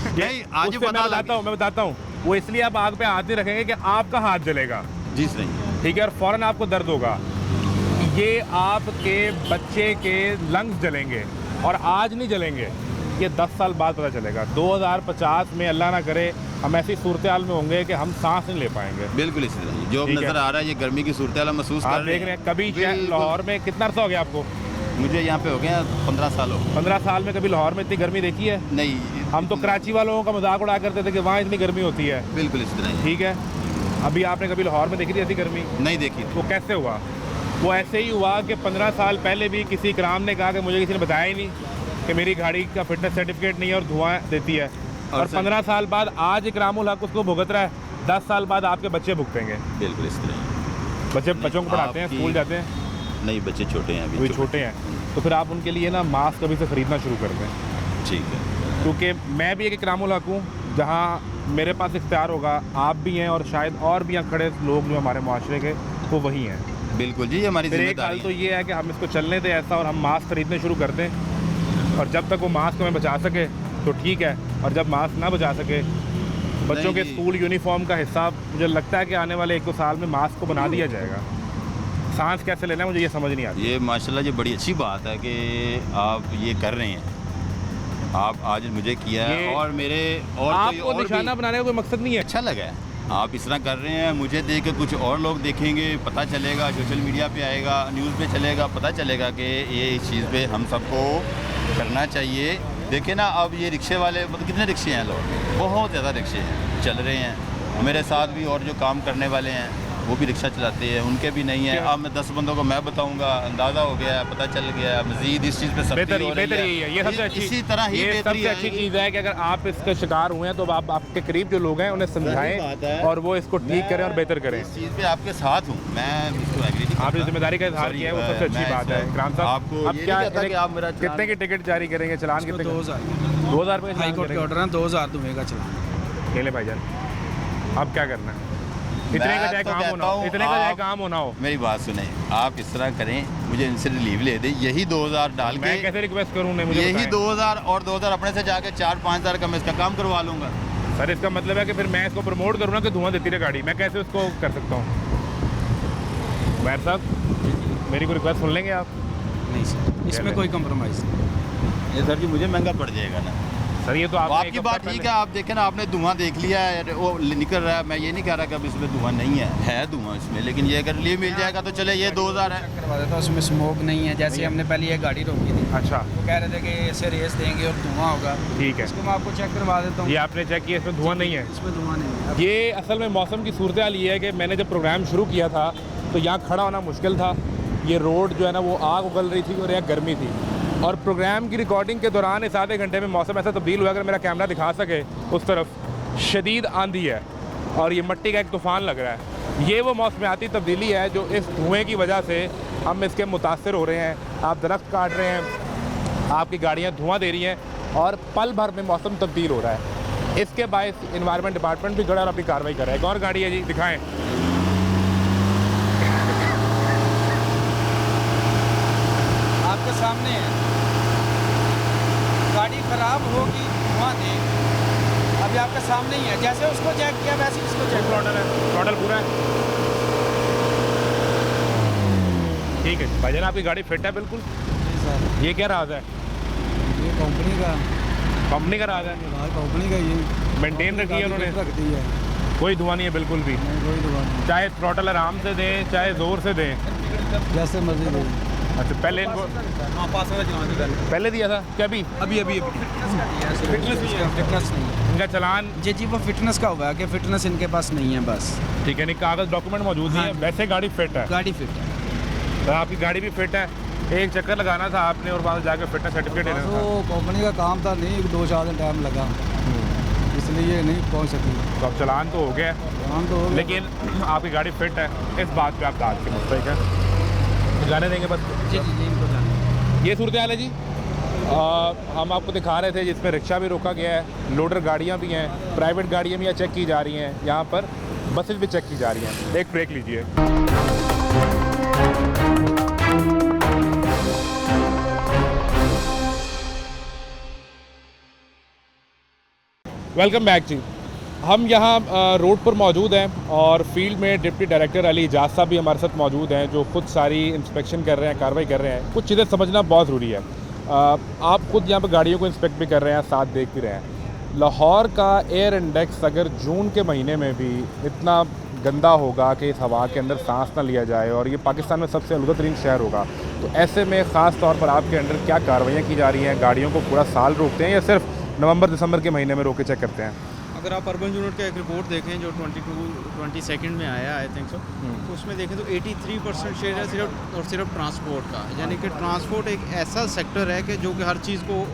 नहीं, आज ही पता मैं बताता हूँ। वो इसलिए आप आग पे हाथ नहीं रखेंगे कि आपका हाथ जलेगा, जी सही, ठीक है, और फौरन आपको दर्द होगा। ये आपके बच्चे के लंग्स जलेंगे और आज नहीं जलेंगे, ये 10 साल बाद पता चलेगा। 2050 में अल्लाह ना करे हम ऐसी सूरत हाल में होंगे कि हम सांस नहीं ले पाएंगे। बिल्कुल इसी तरह जो अब ठीक है। नज़र आ रहा है, ये गर्मी की सूरत हाल महसूस आप कर रहे देख रहे हैं। हैं कभी बिल्कुल। लाहौर में कितना अर्सा हो गया आपको? मुझे यहाँ पे हो गया 15 साल हो गए। 15 साल में कभी लाहौर में इतनी गर्मी देखी है? नहीं, हम तो कराची वालों का मजाक उड़ा करते थे कि वहाँ इतनी गर्मी होती है। बिल्कुल इसी तरह ही। ठीक है, अभी आपने कभी लाहौर में देखी थी ऐसी गर्मी? नहीं देखी। वो कैसे हुआ? वो ऐसे ही हुआ कि 15 साल पहले भी किसी इकराम ने कहा कि मुझे किसी ने बताया ही नहीं कि मेरी गाड़ी का फिटनेस सर्टिफिकेट नहीं है और धुआं देती है, और 15 साल बाद आज इकरामुल हक उसको भुगत रहा है। 10 साल बाद आपके बच्चे भुगतेंगे। बिल्कुल इस तरह ही। बच्चों को पढ़ाते हैं, आपकी- स्कूल जाते हैं, नहीं बच्चे छोटे हैं अभी अभी। छोटे हैं, तो फिर आप उनके लिए ना मास्क अभी से ख़रीदना शुरू कर दें। ठीक है। क्योंकि मैं भी एक इकरामुल हक हूँ, जहाँ मेरे पास इख्तियार होगा, आप भी हैं और शायद और भी यहाँ खड़े लोग जो हमारे माशरे के वो वही हैं। बिल्कुल जी, ये हमारी फिर एक हाल जिम्मेदारी तो है। ये है कि हम इसको चलने दें ऐसा और हम मास्क खरीदने शुरू कर दें, और जब तक वो मास्क हमें बचा सके तो ठीक है, और जब मास्क ना बचा सके बच्चों के जी। स्कूल यूनिफॉर्म का हिस्सा मुझे लगता है कि आने वाले 1-2 साल में मास्क को बना दिया जाएगा। सांस कैसे लेना है मुझे ये समझ नहीं आती। ये माशाल्लाह ये बड़ी अच्छी बात है कि आप ये कर रहे हैं। आप आज मुझे किया है ये और मेरे और कोई आपको और निशाना भी बनाने का कोई मकसद नहीं है। अच्छा लगा है। आप इस तरह कर रहे हैं, मुझे देख के कुछ और लोग देखेंगे, पता चलेगा, सोशल मीडिया पे आएगा, न्यूज़ पे चलेगा, पता चलेगा कि ये इस चीज़ पे हम सबको करना चाहिए। देखिए ना, अब ये रिक्शे वाले मतलब कितने रिक्शे हैं लोग, बहुत ज़्यादा रिक्शे हैं चल रहे हैं। मेरे साथ भी और जो काम करने वाले हैं वो भी रिक्शा चलाते हैं, उनके भी नहीं है। अब मैं 10 बंदों को मैं बताऊंगा, अंदाज़ा हो गया है, पता चल गया है। मज़ीद इस चीज़ पे सख्ती बेहतर हो रही यही है, ये सबसे अच्छी इसी तरह ही ये बेहतरी सबसे अच्छी आएगी। चीज़ है कि अगर आप इसके शिकार हुए हैं तो आप आपके करीब जो लोग हैं उन्हें बात समझाएं है। और वो इसको ठीक करें और बेहतर करें। इस चीज़ पे आपके साथ हूँ मैं, इसको एग्री नहीं आपने करता। जिम्मेदारी का इजहार सॉरी, किया है वो सबसे अच्छी मैं बात है। इस- इकराम साहब, आपको अब ये क्या नहीं कहता कि आप मेरा कितने की टिकट जारी करेंगे? चलान कितने का? 2000 2000 हाई कोर्ट के रुपये ऑर्डर हैं, 2000 दूंगा चलान। खेले भाईजान, अब क्या करना है? इतने मैं का चाहे तो काम कहता होना हो, हूँ, इतने का चाहे आप- काम होना हो। मेरी बात सुने, आप इस तरह करें, मुझे इनसे रिलीव ले दें, यही 2000 डाल मैं के, कैसे रिक्वेस्ट करूँ? नहीं मुझे यही बताएं। 2000 और 2000 अपने से जाके 4-5 हज़ार का मैं इसका काम करवा लूँगा। सर इसका मतलब है कि फिर मैं इसको प्रमोट करूँ ना कि धुआं देती रहे गाड़ी, मैं कैसे उसको कर सकता हूँ? मैर साहब मेरी कोई रिक्वेस्ट सुन लेंगे आप? नहीं सर, इसमें कोई कंप्रोमाइज़ नहीं। ये सर जी मुझे महंगा पड़ जाएगा ना। सर ये तो वो आपने एक आपकी हफ्ता बात ठीक पहले- है, आप देखें ना, आपने धुआं देख लिया है, वो निकल रहा है। मैं ये नहीं कह रहा कि अब इसमें धुआं नहीं है धुआं इसमें, लेकिन ये अगर रिलीव मिल जाएगा तो चले, ये 2000 है। करवा देता हूँ, उसमें स्मोक नहीं है। जैसे हमने पहले ये गाड़ी रोकी थी, अच्छा वो कह रहे थे कि ऐसे रेस देंगे और धुआं होगा। ठीक है, इसको मैं आपको चेक करवा देता हूँ, ये आपने चेक किया, इसमें धुआं नहीं है। इसमें धुआं नहीं है। ये असल में मौसम की सूरत हाल ये है कि मैंने जब प्रोग्राम शुरू किया था तो यहाँ खड़ा होना मुश्किल था। ये रोड जो है ना वो आग उगल रही थी और यहाँ गर्मी थी, और प्रोग्राम की रिकॉर्डिंग के दौरान इस आधे घंटे में मौसम ऐसा तब्दील हुआ, अगर मेरा कैमरा दिखा सके उस तरफ शदीद आंधी है और ये मिट्टी का एक तूफ़ान लग रहा है। ये वो मौसमियाती तब्दीली है जो इस धुएँ की वजह से हम इसके मुतासर हो रहे हैं। आप दरख्त काट रहे हैं, आपकी गाड़ियाँ धुआं दे रही हैं और पल भर में मौसम तब्दील हो रहा है। इसके बायस इन्वायरमेंट डिपार्टमेंट भी खड़ा और अपनी कार्रवाई कर रहा है। एक और गाड़ी है जी, दिखाएं। आपके सामने है, गाड़ी खराब होगी, धुआं दे। अभी आपके सामने ही है, जैसे उसको चेक किया वैसे ही इसको चेक। थ्रॉटल है, थ्रॉटल पूरा है। ठीक है भाईजान, आपकी गाड़ी फिट है बिल्कुल। सर ये क्या राज है? ये कंपनी का, कंपनी का राज है, कंपनी का ये मेंटेन रखी है उन्होंने, रख दी है, कोई धुआं नहीं है बिल्कुल भी। कोई दुकान नहीं, चाहे थ्रॉटल आराम से दें चाहे ज़ोर से दें। जैसे मर्जी दे। अच्छा पहले इनको पहले दिया था क्या? अभी अभी फिटनेस नहीं है, फिटनेस नहीं है। इनका चलान जी वो फिटनेस का हुआ है कि फिटनेस इनके पास नहीं है बस। ठीक है, नहीं कागज़ डॉक्यूमेंट मौजूद नहीं है, हाँ। वैसे गाड़ी फिट है। गाड़ी फिट है, तो आपकी गाड़ी भी फिट है। एक चक्कर लगाना था आपने और वहाँ जाकर फिटनेस सर्टिफिकेट लेना था। तो कंपनी का काम था, नहीं 2-4 दिन टाइम लगा, इसलिए नहीं पहुंच सकी। तो अब चलान तो हो गया, काम तो हो गया। लेकिन आपकी गाड़ी फिट है, इस बात पे आप दाद के मुस्तैक है। जाने देंगे बस। जी इनको जाने। ये सूरत हाल है जी। हम आपको दिखा रहे थे जिसमें रिक्शा भी रोका गया है, लोडर गाड़ियाँ भी हैं, प्राइवेट गाड़ियाँ भी यहाँ चेक की जा रही हैं, यहाँ पर बसेस भी चेक की जा रही हैं। एक ब्रेक लीजिए। वेलकम बैक जी। हम यहाँ रोड पर मौजूद हैं और फील्ड में डिप्टी डायरेक्टर अली इजाज़ साहब भी हमारे साथ मौजूद हैं, जो खुद सारी इंस्पेक्शन कर रहे हैं, कार्रवाई कर रहे हैं। कुछ चीज़ें समझना बहुत ज़रूरी है। आप खुद यहाँ पर गाड़ियों को इंस्पेक्ट भी कर रहे हैं, साथ देख भी रहे हैं। लाहौर का एयर इंडेक्स अगर जून के महीने में भी इतना गंदा होगा कि इस हवा के अंदर सांस ना लिया जाए और ये पाकिस्तान में सबसे आलूदा तरीन शहर होगा, तो ऐसे में ख़ास तौर पर आपके अंडर क्या कार्रवाइयाँ की जा रही हैं? गाड़ियों को पूरा साल रोकते हैं या सिर्फ नवंबर दिसंबर के महीने में रोके चेक करते हैं? अगर आप अर्बन यूनिट का एक रिपोर्ट देखें जो 22 में आया आई थिंक सो, तो उसमें देखें तो 83% शेयर है सिर्फ और सिर्फ ट्रांसपोर्ट का। यानी कि ट्रांसपोर्ट एक ऐसा सेक्टर है कि जो कि हर चीज़ को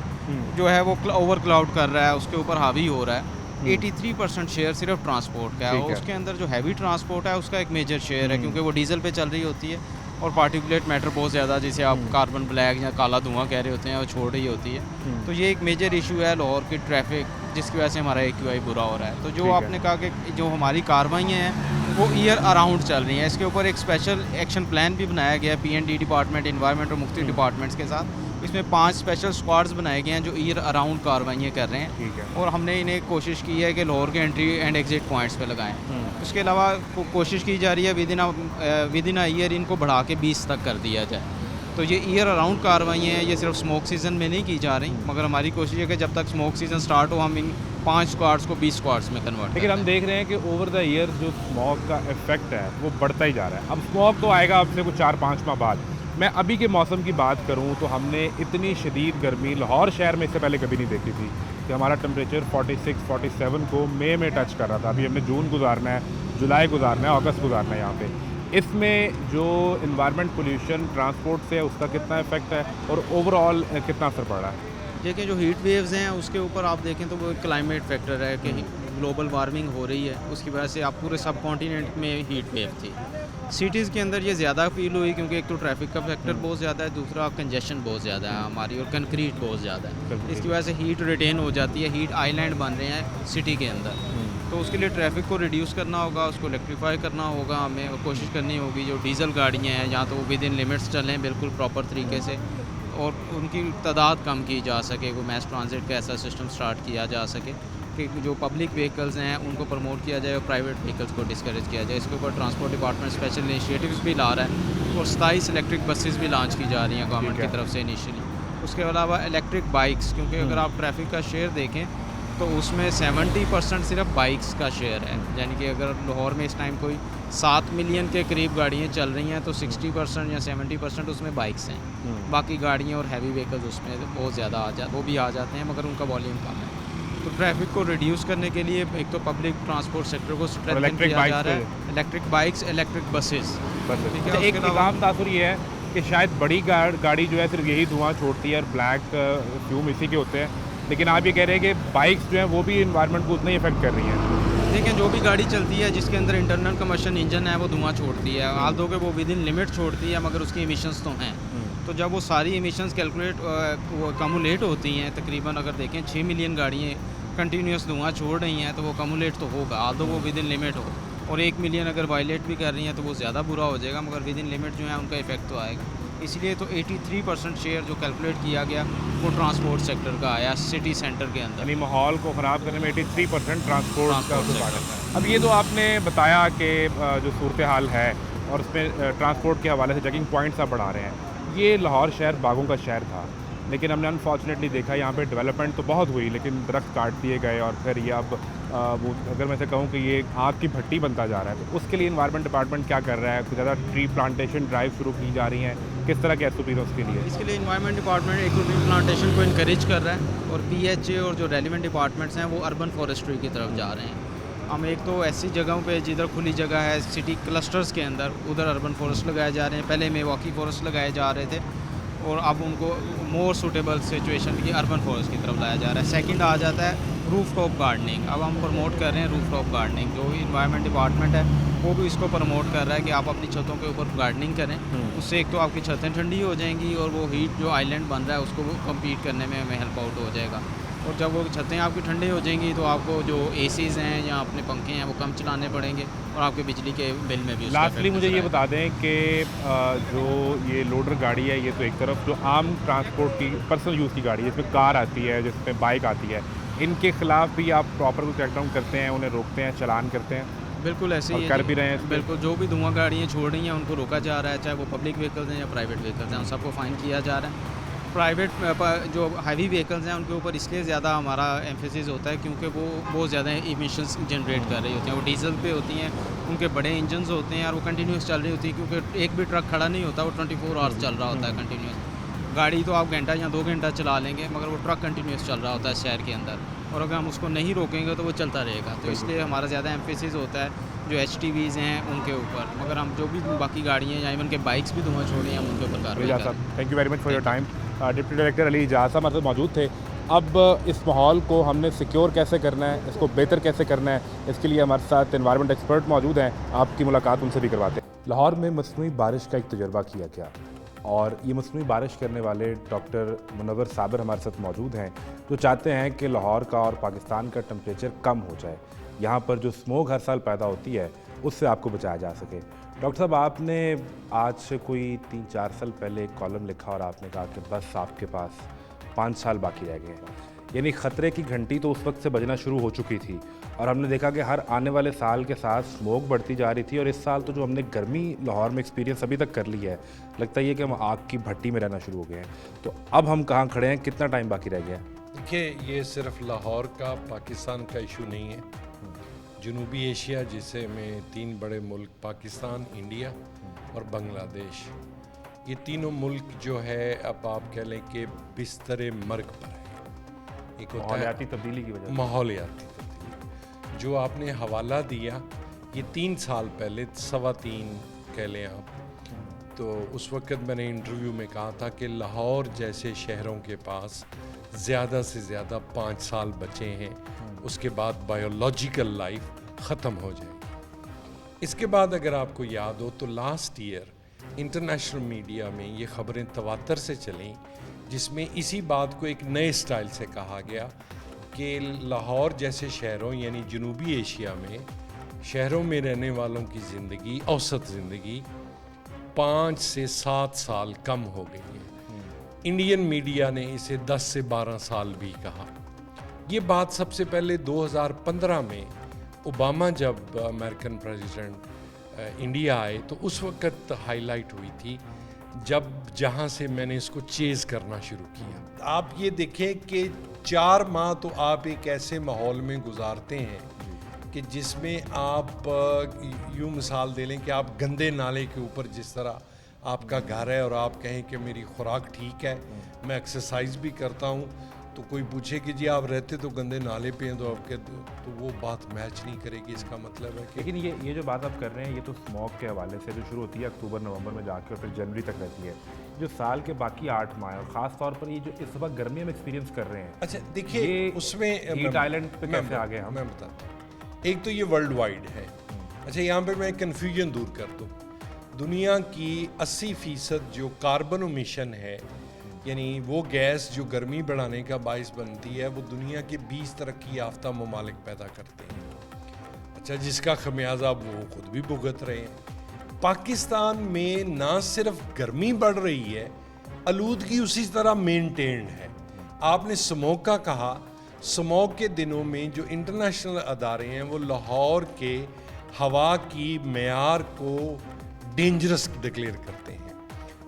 जो है वो ओवर क्लाउड कर रहा है, उसके ऊपर हावी हो रहा है। 83% शेयर सिर्फ ट्रांसपोर्ट का है और उसके अंदर जो हैवी ट्रांसपोर्ट है उसका एक मेजर शेयर है, क्योंकि वो डीजल पे चल रही होती है और पार्टिकुलेट मैटर बहुत ज़्यादा, जिसे आप कार्बन ब्लैक या काला धुआं कह रहे होते हैं, वो छोड़ रही होती है। तो ये एक मेजर इशू है लाहौर की ट्रैफिक, जिसकी वजह से हमारा AQI बुरा हो रहा है। तो जो आपने कहा कि जो हमारी कार्रवाइयाँ हैं वो ईयर अराउंड चल रही हैं, इसके ऊपर एक स्पेशल एक्शन प्लान भी बनाया गया है PND डिपार्टमेंट, इन्वायरमेंट और मुख्तलिफ डिपार्टमेंट्स के साथ। इसमें 5 स्पेशल स्क्वाड्स बनाए गए हैं जो ईयर अराउंड कार्रवाइयाँ कर रहे हैं और हमने इन्हें कोशिश की है कि लाहौर के एंट्री एंड एग्जिट पॉइंट्स पे लगाएं। उसके अलावा कोशिश की जा रही है विद इन अ ईयर इनको बढ़ा के 20 तक कर दिया जाए। तो ये ईयर अराउंड कार्रवाइयाँ हैं, ये सिर्फ स्मोक सीज़न में नहीं की जा रही, मगर हमारी कोशिश है कि जब तक स्मोक सीज़न स्टार्ट हो हम इन 5 स्क्वाड्स को 20 स्क्वाड्स में कन्वर्ट। लेकिन हम देख रहे हैं कि ओवर द ईयर जो स्मॉग का इफेक्ट है वो बढ़ता ही जा रहा है। अब स्मॉग तो आएगा अब से कुछ 4-5 माह बाद। मैं अभी के मौसम की बात करूं तो हमने इतनी शदीद गर्मी लाहौर शहर में इससे पहले कभी नहीं देखी थी कि हमारा टेम्परेचर 46-47 को मई में टच कर रहा था। अभी हमने जून गुजारना है, जुलाई गुजारना है, अगस्त गुजारना है यहाँ पे। इसमें जो इन्वायरमेंट पोल्यूशन ट्रांसपोर्ट से है उसका कितना इफेक्ट है और ओवरऑल कितना असर पड़ रहा है? देखिए जो हीट वेव्स हैं उसके ऊपर आप देखें तो वो एक क्लाइमेट फैक्टर है कि ग्लोबल वार्मिंग हो रही है, उसकी वजह से आप पूरे सब कॉन्टिनेंट में हीट वेव थी। सिटीज़ के अंदर ये ज़्यादा फील हुई क्योंकि एक तो ट्रैफिक का फैक्टर बहुत ज़्यादा है, दूसरा कंजेशन बहुत ज़्यादा है हमारी और कंक्रीट बहुत ज़्यादा है। इसकी वजह से हीट रिटेन हो जाती है, हीट आइलैंड बन रहे हैं सिटी के अंदर। तो उसके लिए ट्रैफिक को रिड्यूस करना होगा, उसको इलेक्ट्रीफाई करना होगा हमें और कोशिश करनी होगी जो डीजल गाड़ियाँ हैं या तो वो विद इन लिमिट्स चलें बिल्कुल प्रॉपर तरीके से और उनकी तादाद कम की जा सके, वो मैस ट्रांजिट का ऐसा सिस्टम स्टार्ट किया जा सके कि जो पब्लिक व्हीकल्स हैं उनको प्रमोट किया जाए और प्राइवेट व्हीकल्स को डिस्करेज किया जाए। इसके ऊपर ट्रांसपोर्ट डिपार्टमेंट स्पेशल इनिशिएटिव्स भी ला रहा है और 27 इलेक्ट्रिक बसेस भी लॉन्च की जा रही हैं गवर्नमेंट की तरफ से इनिशियली। उसके अलावा इलेक्ट्रिक बाइक्स, क्योंकि अगर आप ट्रैफिक का शेयर देखें तो उसमें 70% सिर्फ बाइक्स का शेयर है। यानी कि अगर लाहौर में इस टाइम कोई 7 मिलियन के करीब गाड़ियाँ चल रही हैं तो 60% या 70% उसमें बाइक्स हैं। बाकी गाड़ियाँ और हैवी व्हीकल्स उसमें बहुत ज़्यादा वो भी आ जाते हैं मगर उनका वॉल्यूम कम है। तो ट्रैफिक को रिड्यूस करने के लिए एक तो पब्लिक ट्रांसपोर्ट सेक्टर को स्ट्रेंथन किया जा रहा है, इलेक्ट्रिक बाइक्स, इलेक्ट्रिक बसेस। एक आम तासुर ये है कि शायद बड़ी गाड़ी जो है सिर्फ यही धुआं छोड़ती है और ब्लैक फ्यूम इसी के होते हैं, लेकिन आप ये कह रहे हैं कि बाइक्स जो हैं वो भी इन्वायरमेंट को उतना ही इफेक्ट कर रही हैं। देखिए जो भी गाड़ी चलती है जिसके अंदर इंटरनल कम्बशन इंजन है वो धुआं छोड़ती है, हाल दो कि वो विद इन लिमिट छोड़ती है मगर उसकी एमिशंस तो हैं। तो जब वो सारी एमिशंस कैलकुलेट कमुलेट होती हैं, तकरीबन अगर देखें 6 मिलियन गाड़ियाँ कंटिन्यूस धुआं छोड़ रही हैं तो वो कमुलेट तो होगा, हाल दो वो विद इन लिमिट हो। और 1 मिलियन अगर वायलेट भी कर रही हैं तो वो ज़्यादा बुरा हो जाएगा, मगर विद इन लिमिट जो है उनका इफेक्ट तो आएगा। इसलिए तो 83% शेयर जो कैलकुलेट किया गया वो ट्रांसपोर्ट सेक्टर का आया सिटी सेंटर के अंदर। यानी माहौल को ख़राब करने में 83% ट्रांसपोर्ट का है। अब ये तो आपने बताया कि जो सूरत हाल है और उसमें ट्रांसपोर्ट के हवाले से चेकिंग पॉइंट्स आप बढ़ा रहे हैं। ये लाहौर शहर बागों का शहर था, लेकिन हमने अनफॉर्चुनेटली देखा यहाँ पे डेवलपमेंट तो बहुत हुई लेकिन दरख्त काट दिए गए और फिर ये अब वो अगर मैं से कहूँ कि ये आग की भट्टी बनता जा रहा है। तो उसके लिए इन्वायरमेंट डिपार्टमेंट क्या कर रहा है? कुछ ज़्यादा ट्री प्लांटेशन ड्राइव शुरू की जा रही हैं, किस तरह के एसओपी है उसके लिए? इसके लिए इन्वायरमेंट डिपार्टमेंट एक ट्री प्लांटेशन को इनकरेज कर रहा है और PHA और जो रेलिवेंट डिपार्टमेंट्स हैं वो अर्बन फॉरेस्ट्री की तरफ जा रहे हैं। हम एक तो ऐसी जगहों पे जिधर खुली जगह है सिटी क्लस्टर्स के अंदर उधर अर्बन फॉरेस्ट लगाए जा रहे हैं। पहले मेवाकी फॉरेस्ट लगाए जा रहे थे और अब उनको मोर सूटेबल सिचुएशन की अर्बन फॉरेस्ट की तरफ लाया जा रहा है। सेकंड आ जाता है रूफ टॉप गार्डनिंग। अब हम प्रमोट कर रहे हैं रूफ टॉप गार्डनिंग, जो इन्वायरमेंट डिपार्टमेंट है वो भी इसको प्रमोट कर रहा है कि आप अपनी छतों के ऊपर गार्डनिंग करें। उससे एक तो आपकी छतें ठंडी हो जाएंगी और वो हीट जो आइलैंड बन रहा है उसको कम्पीट करने में हमें हेल्प आउट हो जाएगा। और जब वो छतें आपकी ठंडी हो जाएंगी तो आपको जो ACs हैं या अपने पंखे हैं वो कम चलाने पड़ेंगे और आपके बिजली के बिल में भी। लास्टली मुझे ये बता दें कि जो ये लोडर गाड़ी है ये तो एक तरफ, जो आम ट्रांसपोर्ट की पर्सनल यूज़ की गाड़ी है जिसमें कार आती है, जिसमें बाइक आती है, इनके खिलाफ भी आप प्रॉपर क्रैकडाउन करते हैं, उन्हें रोकते हैं, चालान करते हैं? बिल्कुल ऐसे ही कर भी रहे हैं। बिल्कुल जो भी धुआं गाड़ियाँ छोड़ रही हैं उनको रोका जा रहा है, चाहे वो पब्लिक व्हीकल्स हैं या प्राइवेट व्हीकल्स हैं, उन सबको फ़ाइन किया जा रहा है। प्राइवेट जो हैवी व्हीकल्स हैं उनके ऊपर इसलिए ज़्यादा हमारा एम्फेसिस होता है क्योंकि वो बहुत ज़्यादा इमिशंस जनरेट कर रही होती हैं। वो डीजल पे होती हैं, उनके बड़े इंजन्स होते हैं और वो कंटिन्यूस चल रही होती है क्योंकि एक भी ट्रक खड़ा नहीं होता, वो 24 आवर्स चल रहा होता है कंटिन्यूस। गाड़ी तो आप घंटा या 2 घंटा चला लेंगे मगर वो ट्रक कंटिन्यूस चल रहा होता है शहर के अंदर, और अगर हम उसको नहीं रोकेंगे तो वो चलता रहेगा। तो इसलिए हमारा ज़्यादा एम्फेसिस होता है जो HTVs हैं उनके ऊपर, मगर हम जो भी बाकी गाड़ियाँ या इवन के बाइक्स भी धुआं छोड़ रही हैं हम उनके ऊपर कार्रवाई इजाज़ करें। साहब, thank you very much for your time. Deputy director Ali Ejaz साहब हमारे साथ मौजूद थे। अब इस माहौल को हमने सिक्योर कैसे करना है, इसको बेहतर कैसे करना है, इसके लिए हमारे साथ एनवायरनमेंट एक्सपर्ट मौजूद हैं। आपकी मुलाकात उनसे भी करवाते हैं। लाहौर में मसनूई बारिश का एक तजुर्बा किया गया और ये मसनूई बारिश करने वाले डॉक्टर मुनव्वर साबिर हमारे साथ मौजूद हैं, जो चाहते हैं कि लाहौर का और पाकिस्तान का टेम्परेचर कम हो जाए, यहाँ पर जो स्मोक हर साल पैदा होती है उससे आपको बचाया जा सके। डॉक्टर साहब, आपने आज से कोई 3-4 साल पहले एक कॉलम लिखा और आपने कहा कि बस आपके पास 5 साल बाकी रह गए हैं, यानी ख़तरे की घंटी तो उस वक्त से बजना शुरू हो चुकी थी और हमने देखा कि हर आने वाले साल के साथ स्मोक बढ़ती जा रही थी। और इस साल तो जो हमने गर्मी लाहौर में एक्सपीरियंस अभी तक कर ली है, लगता ही है कि हम आग की भट्टी में रहना शुरू हो गए हैं। तो अब हम कहाँ खड़े हैं, कितना टाइम बाकी रह गया है? देखिए, ये सिर्फ लाहौर का, पाकिस्तान का इशू नहीं है। जनूबी एशिया, जिसे में 3 बड़े मुल्क पाकिस्तान, इंडिया और बांग्लादेश, ये तीनों मुल्क जो है अब आप कह लें कि बिस्तर मर्ग पर है। एक होता है माहौलियाती तब्दीली की वजह से। माहौलियाती तब्दीली जो आपने हवाला दिया, ये 3 साल पहले 3.25 कह लें आप, तो उस वक्त मैंने इंटरव्यू में कहा था कि लाहौर जैसे शहरों के पास ज़्यादा से ज़्यादा 5 साल बचे हैं, उसके बाद बायोलॉजिकल लाइफ ख़त्म हो जाएगी। इसके बाद अगर आपको याद हो तो लास्ट ईयर इंटरनेशनल मीडिया में ये ख़बरें तवातर से चलीं, जिसमें इसी बात को एक नए स्टाइल से कहा गया कि लाहौर जैसे शहरों यानी जनूबी एशिया में शहरों में रहने वालों की ज़िंदगी, औसत ज़िंदगी 5 से 7 साल कम हो गई है। इंडियन मीडिया ने इसे 10 से 12 साल भी कहा। ये बात सबसे पहले 2015 में ओबामा जब अमेरिकन प्रेसिडेंट इंडिया आए तो उस वक्त हाईलाइट हुई थी, जब जहां से मैंने इसको चेज़ करना शुरू किया। आप ये देखें कि 4 माह तो आप एक ऐसे माहौल में गुजारते हैं कि जिसमें आप यूँ मिसाल दे लें कि आप गंदे नाले के ऊपर, जिस तरह आपका घर है और आप कहें कि मेरी खुराक ठीक है, मैं एक्सरसाइज भी करता हूँ, तो कोई पूछे कि जी आप रहते तो गंदे नाले पे हैं, तो आपके तो वो बात मैच नहीं करेगी। इसका मतलब है कि लेकिन ये जो बात आप कर रहे हैं, ये तो स्मोक के हवाले से जो शुरू होती है अक्टूबर नवंबर में जाके और फिर जनवरी तक रहती है, जो साल के बाकी 8 माह और ख़ास तौर पर ये जो इस वक्त गर्मी हम एक्सपीरियंस कर रहे हैं। अच्छा देखिए, उसमें हीट आइलैंड पे कैसे आ गए हम? मैं बताता हूँ। एक तो ये वर्ल्ड वाइड है। अच्छा, यहाँ पे मैं कन्फ्यूजन दूर कर दूँ। दुनिया की 80% जो कार्बन एमिशन है, यानी वो गैस जो गर्मी बढ़ाने का बायस बनती है, वो दुनिया के 20 तरक्की याफ्ता ममालिक पैदा करते हैं। अच्छा, जिसका खमियाजा वो खुद भी भुगत रहे हैं। पाकिस्तान में ना सिर्फ गर्मी बढ़ रही है, आलूदगी उसी तरह मेंटेन्ड है। आपने स्मोक का कहा, स्मोक के दिनों में जो इंटरनेशनल अदारे हैं वो लाहौर के हवा की मेयार को डेंजरस डिक्लेयर करते हैं।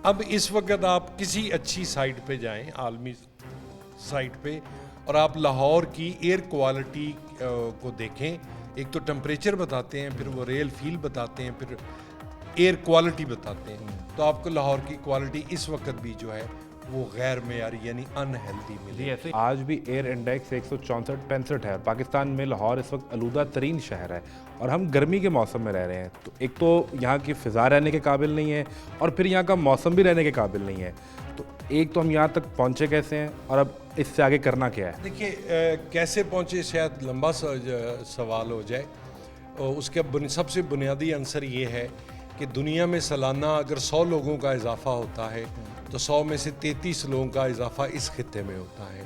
अब इस वक्त आप किसी अच्छी साइट पे जाएं, आलमी साइट पे, और आप लाहौर की एयर क्वालिटी को देखें। एक तो टेम्परेचर बताते हैं, फिर वो रियल फील बताते हैं, फिर एयर क्वालिटी बताते हैं, तो आपको लाहौर की क्वालिटी इस वक्त भी जो है वो गैर मेयारी यानी अनहेल्दी मिली। ऐसे आज भी एयर इंडेक्स 164-65 है और पाकिस्तान में लाहौर इस वक्त आलूदा तरीन शहर है और हम गर्मी के मौसम में रह रहे हैं। तो एक तो यहाँ की फ़िज़ा रहने के काबिल नहीं है और फिर यहाँ का मौसम भी रहने के काबिल नहीं है। तो एक तो हम यहाँ तक पहुँचे कैसे हैं और अब इससे आगे करना क्या है? देखिए, कैसे पहुँचे शायद लंबा सवाल हो जाए। उसके सबसे बुनियादी आंसर ये है कि दुनिया में सालाना अगर 100 लोगों का इजाफा होता है तो 100 में से 33 लोगों का इजाफा इस खित्ते में होता है।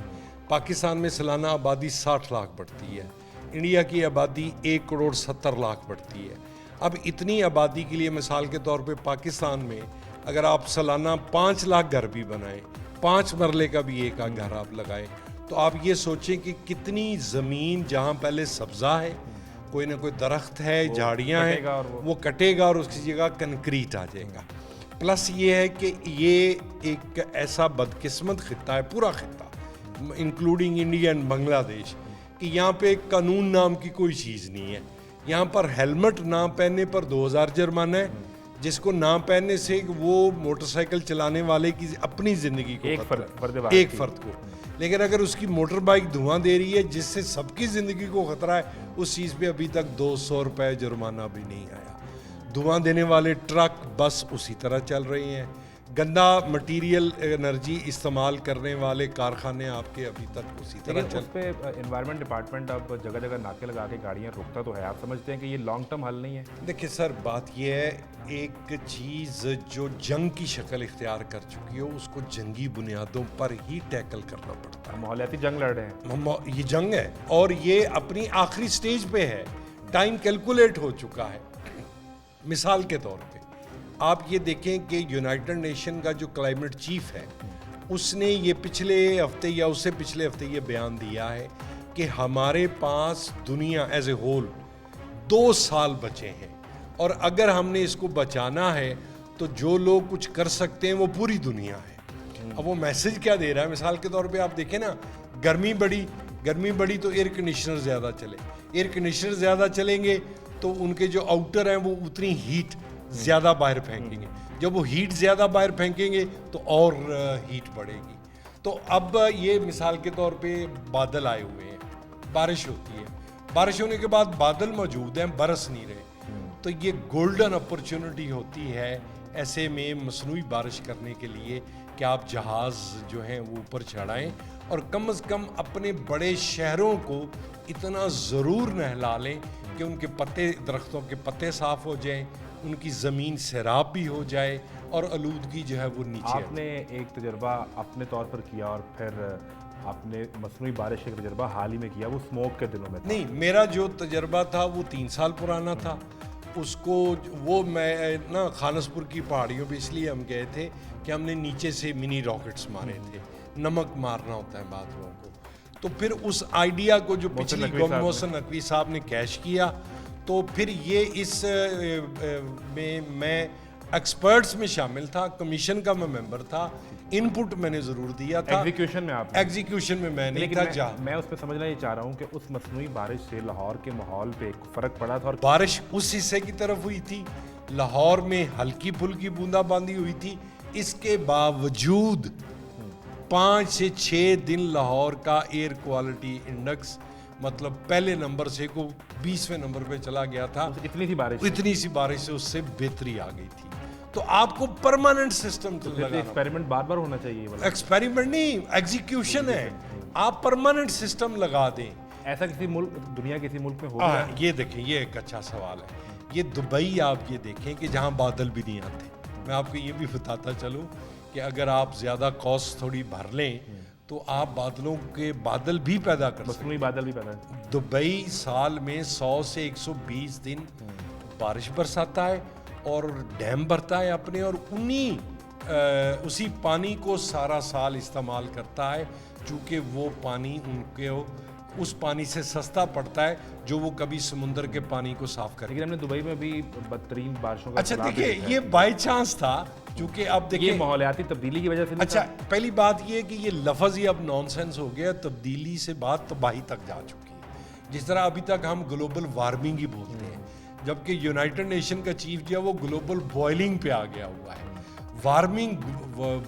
पाकिस्तान में सालाना आबादी 60 लाख बढ़ती है, इंडिया की आबादी 1,70,00,000 बढ़ती है। अब इतनी आबादी के लिए मिसाल के तौर पे पाकिस्तान में अगर आप सालाना 5 लाख घर भी बनाएं, 5 मरले का भी एक आध घर आप लगाएं, तो आप ये सोचें कि कितनी ज़मीन जहाँ पहले सब्ज़ा है, कोई ना कोई दरख्त है, झाड़ियाँ हैं, वो कटेगा और उसकी जगह कंक्रीट आ जाएगा। प्लस ये है कि ये एक ऐसा बदकिस्मत खिता है, पूरा खिता इंक्लूडिंग इंडिया एंड बांग्लादेश, कि यहाँ पे कानून नाम की कोई चीज़ नहीं है। यहाँ पर हेलमेट ना पहनने पर 2000 जुर्माना है, जिसको ना पहनने से वो मोटरसाइकिल चलाने वाले की अपनी ज़िंदगी को एक फ़र्द को, लेकिन अगर उसकी मोटर बाइक धुआं दे रही है जिससे सबकी ज़िंदगी को ख़तरा है, उस चीज़ पे अभी तक 200 रुपये जुर्माना भी नहीं आया। धुआं देने वाले ट्रक बस उसी तरह चल रहे हैं। गंदा मटेरियल एनर्जी इस्तेमाल करने वाले कारखाने आपके अभी तक उसी तरह लेकिन उस पे एनवायरनमेंट डिपार्टमेंट अब जगह जगह नाके लगा के गाड़ियाँ रोकता तो है। आप समझते हैं कि ये लॉन्ग टर्म हल नहीं है? देखिए सर, बात ये है, एक चीज़ जो जंग की शक्ल इख्तियार कर चुकी है उसको जंगी बुनियादों पर ही टैकल करना पड़ता है। माहौलियाती जंग लड़ रहे हैं, ये जंग है और ये अपनी आखिरी स्टेज पे है। टाइम कैलकुलेट हो चुका है। मिसाल के तौर पे आप ये देखें कि यूनाइटेड नेशन का जो क्लाइमेट चीफ है, उसने ये पिछले हफ्ते या उससे पिछले हफ्ते ये बयान दिया है कि हमारे पास दुनिया एज ए होल 2 साल बचे हैं, और अगर हमने इसको बचाना है तो जो लोग कुछ कर सकते हैं वो पूरी दुनिया है। अब वो मैसेज क्या दे रहा है? मिसाल के तौर पे आप देखें ना, गर्मी बढ़ी तो एयर कंडीशनर ज़्यादा चले, एयर कंडीशनर ज़्यादा चलेंगे तो उनके जो आउटर हैं वो उतनी हीट ज़्यादा बाहर फेंकेंगे। जब वो हीट ज़्यादा बाहर फेंकेंगे तो और हीट बढ़ेगी। तो अब ये मिसाल के तौर पे बादल आए हुए हैं, बारिश होती है, बारिश होने के बाद बादल मौजूद हैं, बरस नहीं रहे, तो ये गोल्डन अपॉर्चुनिटी होती है ऐसे में मसनूई बारिश करने के लिए कि आप जहाज़ जो हैं वो ऊपर चढ़ाएं और कम से कम अपने बड़े शहरों को इतना ज़रूर नहला लें कि उनके पत्ते, दरख्तों के पत्ते साफ़ हो जाएं, उनकी ज़मीन सैराब भी हो जाए और आलूदगी जो है वो नीचे। आपने एक तजर्बा अपने तौर पर किया और फिर आपने मसनूई बारिश का तजर्बा हाल ही में किया, वो स्मोक के दिनों में था। नहीं, मेरा जो तजर्बा था वो 3 साल पुराना था। उसको वो मैं ना खानसपुर की पहाड़ियों पे इसलिए हम गए थे कि हमने नीचे से मिनी रॉकेट्स मारे थे, नमक मारना होता है बादलों को। तो फिर उस आइडिया को जो पिछली मोहसिन नकवी साहब ने कैश किया, तो फिर ये इस में मैं एक्सपर्ट्स में शामिल था, कमीशन का मैं मेंबर था, इनपुट मैंने ज़रूर दिया था। एग्जीक्यूशन में मैं नहीं था। मैं उस पर समझना ये चाह रहा हूँ कि उस मसनूई बारिश से लाहौर के माहौल पे फ़र्क पड़ा था? और बारिश उस हिस्से की तरफ हुई थी, लाहौर में हल्की फुल्की बूंदाबांदी हुई थी, इसके बावजूद 5 से 6 दिन लाहौर का एयर क्वालिटी इंडेक्स मतलब पहले नंबर से को 20वें नंबर पे चला गया था। इतनी सी बारिश से उससे बेहतरी आ गई थी। तो आपको परमानेंट सिस्टम तो एक्सपेरिमेंट बार होना चाहिए। एक्सपेरिमेंट नहीं, एग्जीक्यूशन है। आप परमानेंट सिस्टम लगा दें। ऐसा किसी मुल्क, दुनिया किसी मुल्क में होगा? ये देखें, ये एक अच्छा सवाल है। ये दुबई आप ये देखें कि जहाँ बादल भी नहीं आते। मैं आपको ये भी बताता चलूँ कि अगर आप ज़्यादा कॉस्ट थोड़ी भर लें तो आप बादल भी पैदा कर सकते हैं। बादल भी पैदा। दुबई साल में 100 से 120 दिन बारिश बरसाता है और डैम भरता है अपने, और उसी पानी को सारा साल इस्तेमाल करता है, चूँकि वो पानी उनके उस पानी से सस्ता पड़ता है जो वो कभी समुंदर के पानी को साफ करे। लेकिन हमने दुबई में भी बदतरीन बारिशों का। अच्छा देखिए, ये बाई चांस था, क्योंकि अब देखिए माहौलियाती तब्दीली की वजह से। अच्छा, पहली बात ये है कि ये लफ्ज़ ही अब नॉनसेंस हो गया। तब्दीली से बात तबाही तक जा चुकी है। जिस तरह अभी तक हम ग्लोबल वार्मिंग ही बोलते हैं, जबकि यूनाइटेड नेशन का चीफ जो है वो ग्लोबल बॉयलिंग पे आ गया हुआ है। वार्मिंग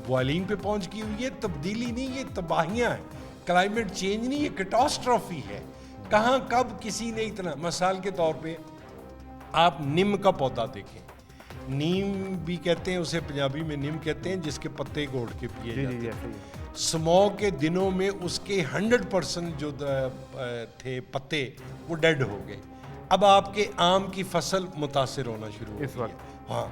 बॉयलिंग पे पहुंच गई हुई है। तब्दीली नहीं, ये तबाहियाँ हैं। क्लाइमेट चेंज नहीं, ये कैटास्ट्रॉफी है। कहाँ कब किसी ने इतना, मिसाल के तौर पे आप नीम का पौधा देखें, नीम भी कहते हैं उसे, पंजाबी में नीम कहते हैं, जिसके पत्ते घोड़ के पिए जाते हैं। स्मॉग के दिनों में उसके 100% जो थे पत्ते वो डेड हो गए। अब आपके आम की फसल मुतासिर होना शुरू हो गई। हाँ,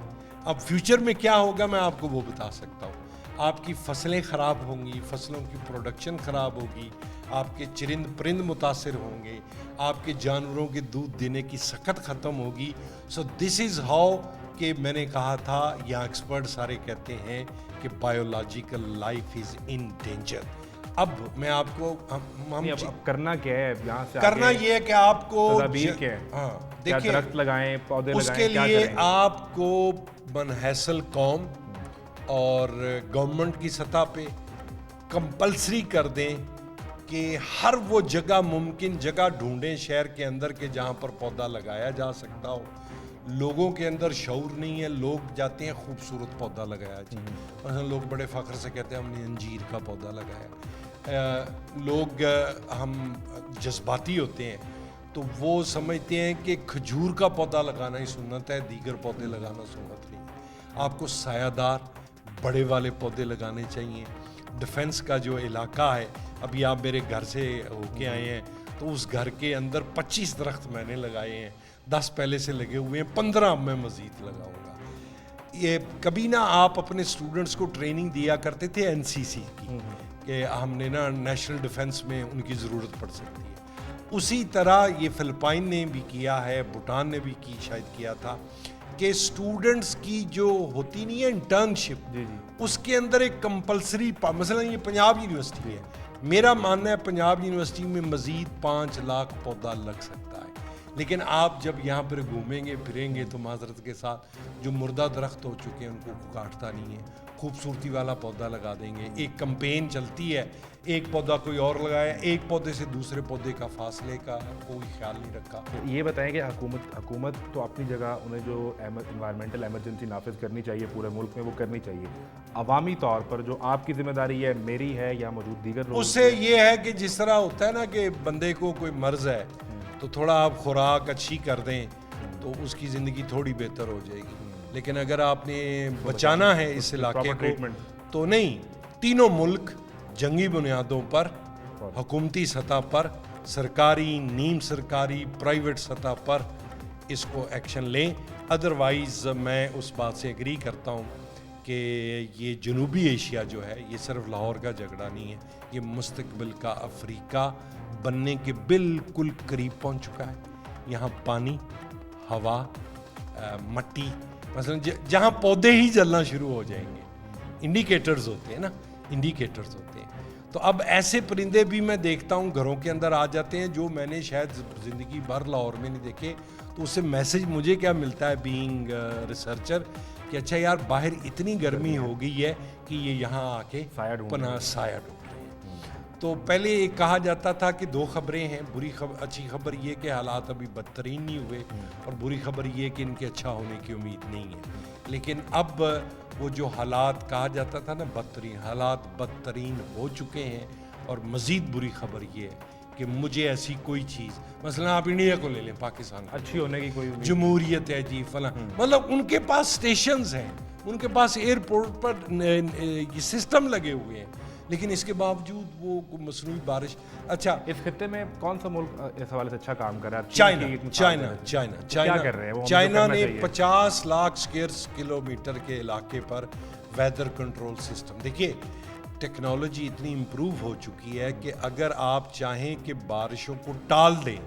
अब फ्यूचर में क्या होगा मैं आपको वो बता सकता हूँ। आपकी फसलें ख़राब होंगी, फसलों की प्रोडक्शन ख़राब होगी, आपके चरिंद परिंद मुतासिर होंगे, आपके जानवरों के दूध देने की सकत ख़त्म होगी। सो दिस इज़ हाउ कि मैंने कहा था, यहाँ एक्सपर्ट सारे कहते हैं कि biological life is in danger. अब मैं आपको अब करना क्या है यहाँ से? करना ये है कि आपको क्या है? हाँ, देखिए, दरख्त लगाएं, पौधे लगाएं, उसके लिए आपको मनहसल कौम और गवर्नमेंट की सतह पे कंपल्सरी कर दें कि हर वो जगह मुमकिन जगह ढूंढें शहर के अंदर के जहाँ पर पौधा लगाया जा सकता हो। लोगों के अंदर शऊर नहीं है, लोग जाते हैं खूबसूरत पौधा लगाया जी, और लोग बड़े फ़ख्र से कहते हैं हमने अंजीर का पौधा लगाया। लोग हम जज्बाती होते हैं तो वो समझते हैं कि खजूर का पौधा लगाना ही सुन्नत है, दीगर पौधे लगाना सुन्नत नहीं है। आपको सायादार बड़े वाले पौधे लगाने चाहिए। डिफेंस का जो इलाका है, अभी आप मेरे घर से होके आए हैं तो उस घर के अंदर 25 दरख्त मैंने लगाए हैं, 10 पहले से लगे हुए हैं, 15 अब मैं मज़ीद लगाऊंगा। ये कभी ना आप अपने स्टूडेंट्स को ट्रेनिंग दिया करते थे एनसीसी की कि हमने ना नेशनल डिफेंस में उनकी ज़रूरत पड़ सकती है। उसी तरह ये फ़िलिपाइन ने भी किया है, भूटान ने भी शायद किया था कि स्टूडेंट्स की जो होती नहीं है इंटर्नशिप, उसके अंदर एक कंपलसरी, मसलन ये पंजाब यूनिवर्सिटी है, मेरा मानना है पंजाब यूनिवर्सिटी में मज़ीद 5 लाख पौधा लग सकता है। लेकिन आप जब यहाँ पर घूमेंगे फिरेंगे तो माजरत के साथ जो मुर्दा दरख्त हो चुके हैं उनको काटता नहीं है, खूबसूरती वाला पौधा लगा देंगे। एक कैंपेन चलती है, एक पौधा कोई और लगाया, एक पौधे से दूसरे पौधे का फासले का कोई ख्याल नहीं रखा। ये बताएं कि हुकूमत तो अपनी जगह उन्हें जो इन्वायरमेंटल एमरजेंसी नाफिज करनी चाहिए पूरे मुल्क में वो करनी चाहिए, अवामी तौर पर जो आपकी जिम्मेदारी है, मेरी है या मौजूद दीगर लोग, उससे ये है कि जिस तरह होता है ना कि बंदे को कोई मर्ज है तो थोड़ा आप खुराक अच्छी कर दें तो उसकी ज़िंदगी थोड़ी बेहतर हो जाएगी। लेकिन अगर आपने बचाना है इस इलाके को तो नहीं, तीनों मुल्क जंगी बुनियादों पर, हुकूमती सतह पर, सरकारी, नीम सरकारी, प्राइवेट सतह पर इसको एक्शन लें। अदरवाइज़ मैं उस बात से एग्री करता हूँ कि ये जनूबी एशिया जो है ये सिर्फ लाहौर का झगड़ा नहीं है, ये मुस्तकबिल का अफ्रीका बनने के बिल्कुल करीब पहुँच चुका है। यहाँ पानी, हवा, मट्टी, मसलन जहाँ पौधे ही जलना शुरू हो जाएंगे, इंडिकेटर्स होते हैं ना, इंडिकेटर्स होते हैं। तो अब ऐसे परिंदे भी मैं देखता हूँ घरों के अंदर आ जाते हैं जो मैंने शायद ज़िंदगी भर लाहौर में नहीं देखे। तो उससे मैसेज मुझे क्या मिलता है बीइंग रिसर्चर कि अच्छा यार बाहर इतनी गर्मी हो गई है कि ये यहाँ आके साया ढूंढ रहे हैं। तो पहले एक कहा जाता था कि 2 खबरें हैं, अच्छी खबर ये कि हालात अभी बदतरीन नहीं हुए और बुरी खबर ये कि इनके अच्छा होने की उम्मीद नहीं है। लेकिन अब वो जो हालात कहा जाता था ना बदतरीन, हालात बदतरीन हो चुके हैं। और मज़ीद बुरी खबर ये है कि मुझे ऐसी कोई चीज़, मसलन आप इंडिया को ले लें, पाकिस्तान अच्छी होने की कोई जमहूरियत है जी फला, मतलब उनके पास स्टेशंस हैं, उनके पास एयरपोर्ट पर ये सिस्टम लगे हुए हैं, लेकिन इसके बावजूद वो मसनूई बारिश। अच्छा, इस खित्ते में कौन सा मुल्क इस हवाले से अच्छा काम कर रहा है? चाइना ने 50 लाख स्क्वायर किलोमीटर के इलाके पर वेदर कंट्रोल सिस्टम। देखिए टेक्नोलॉजी इतनी इम्प्रूव हो चुकी है कि अगर आप चाहें कि बारिशों को टाल दें,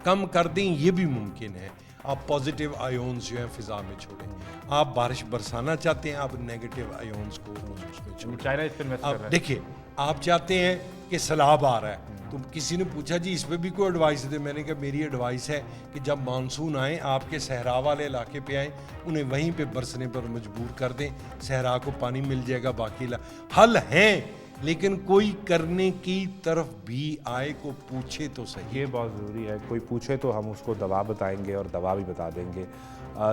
कम कर दें, ये भी मुमकिन है। आप पॉजिटिव आयोन्स जो हैं फिजा में छोड़ें, आप बारिश बरसाना चाहते हैं, आप नेगेटिव आयोन्स को उसमें छोड़ें। चाइना इस पर अब देखिए, आप चाहते हैं कि सैलाब आ रहा है, तो किसी ने पूछा जी इस पर भी कोई एडवाइस दे। मैंने कहा मेरी एडवाइस है कि जब मानसून आए आपके सहरा वाले इलाके पे आए, उन्हें वहीं पे बरसने पर मजबूर कर दें, सहरा को पानी मिल जाएगा। बाकी हल हैं, लेकिन कोई करने की तरफ भी आए, को पूछे तो सही। ये बहुत ज़रूरी है, कोई पूछे तो हम उसको दवा बताएंगे और दवा भी बता देंगे।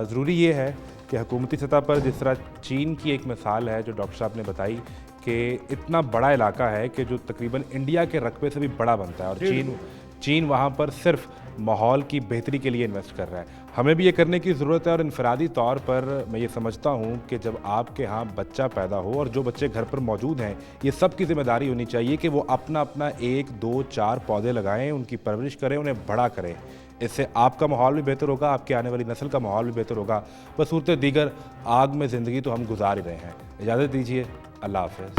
ज़रूरी ये है कि हुकूमती सतह पर जिस तरह चीन की एक मिसाल है जो डॉक्टर साहब ने बताई कि इतना बड़ा इलाका है कि जो तकरीबन इंडिया के रकबे से भी बड़ा बनता है, और चीन वहाँ पर सिर्फ माहौल की बेहतरी के लिए इन्वेस्ट कर रहा है। हमें भी ये करने की ज़रूरत है। और इनफरादी तौर पर मैं ये समझता हूँ कि जब आपके यहाँ बच्चा पैदा हो और जो बच्चे घर पर मौजूद हैं, ये सब की जिम्मेदारी होनी चाहिए कि वो अपना 1, 2, 4 पौधे लगाएं, उनकी परवरिश करें, उन्हें बड़ा करें। इससे आपका माहौल भी बेहतर होगा, आपके आने वाली नस्ल का माहौल भी बेहतर होगा। बसूरत दीगर आग में ज़िंदगी तो हम गुजार ही रहे हैं। इजाज़त दीजिए, अल्लाह हाफ़िज़।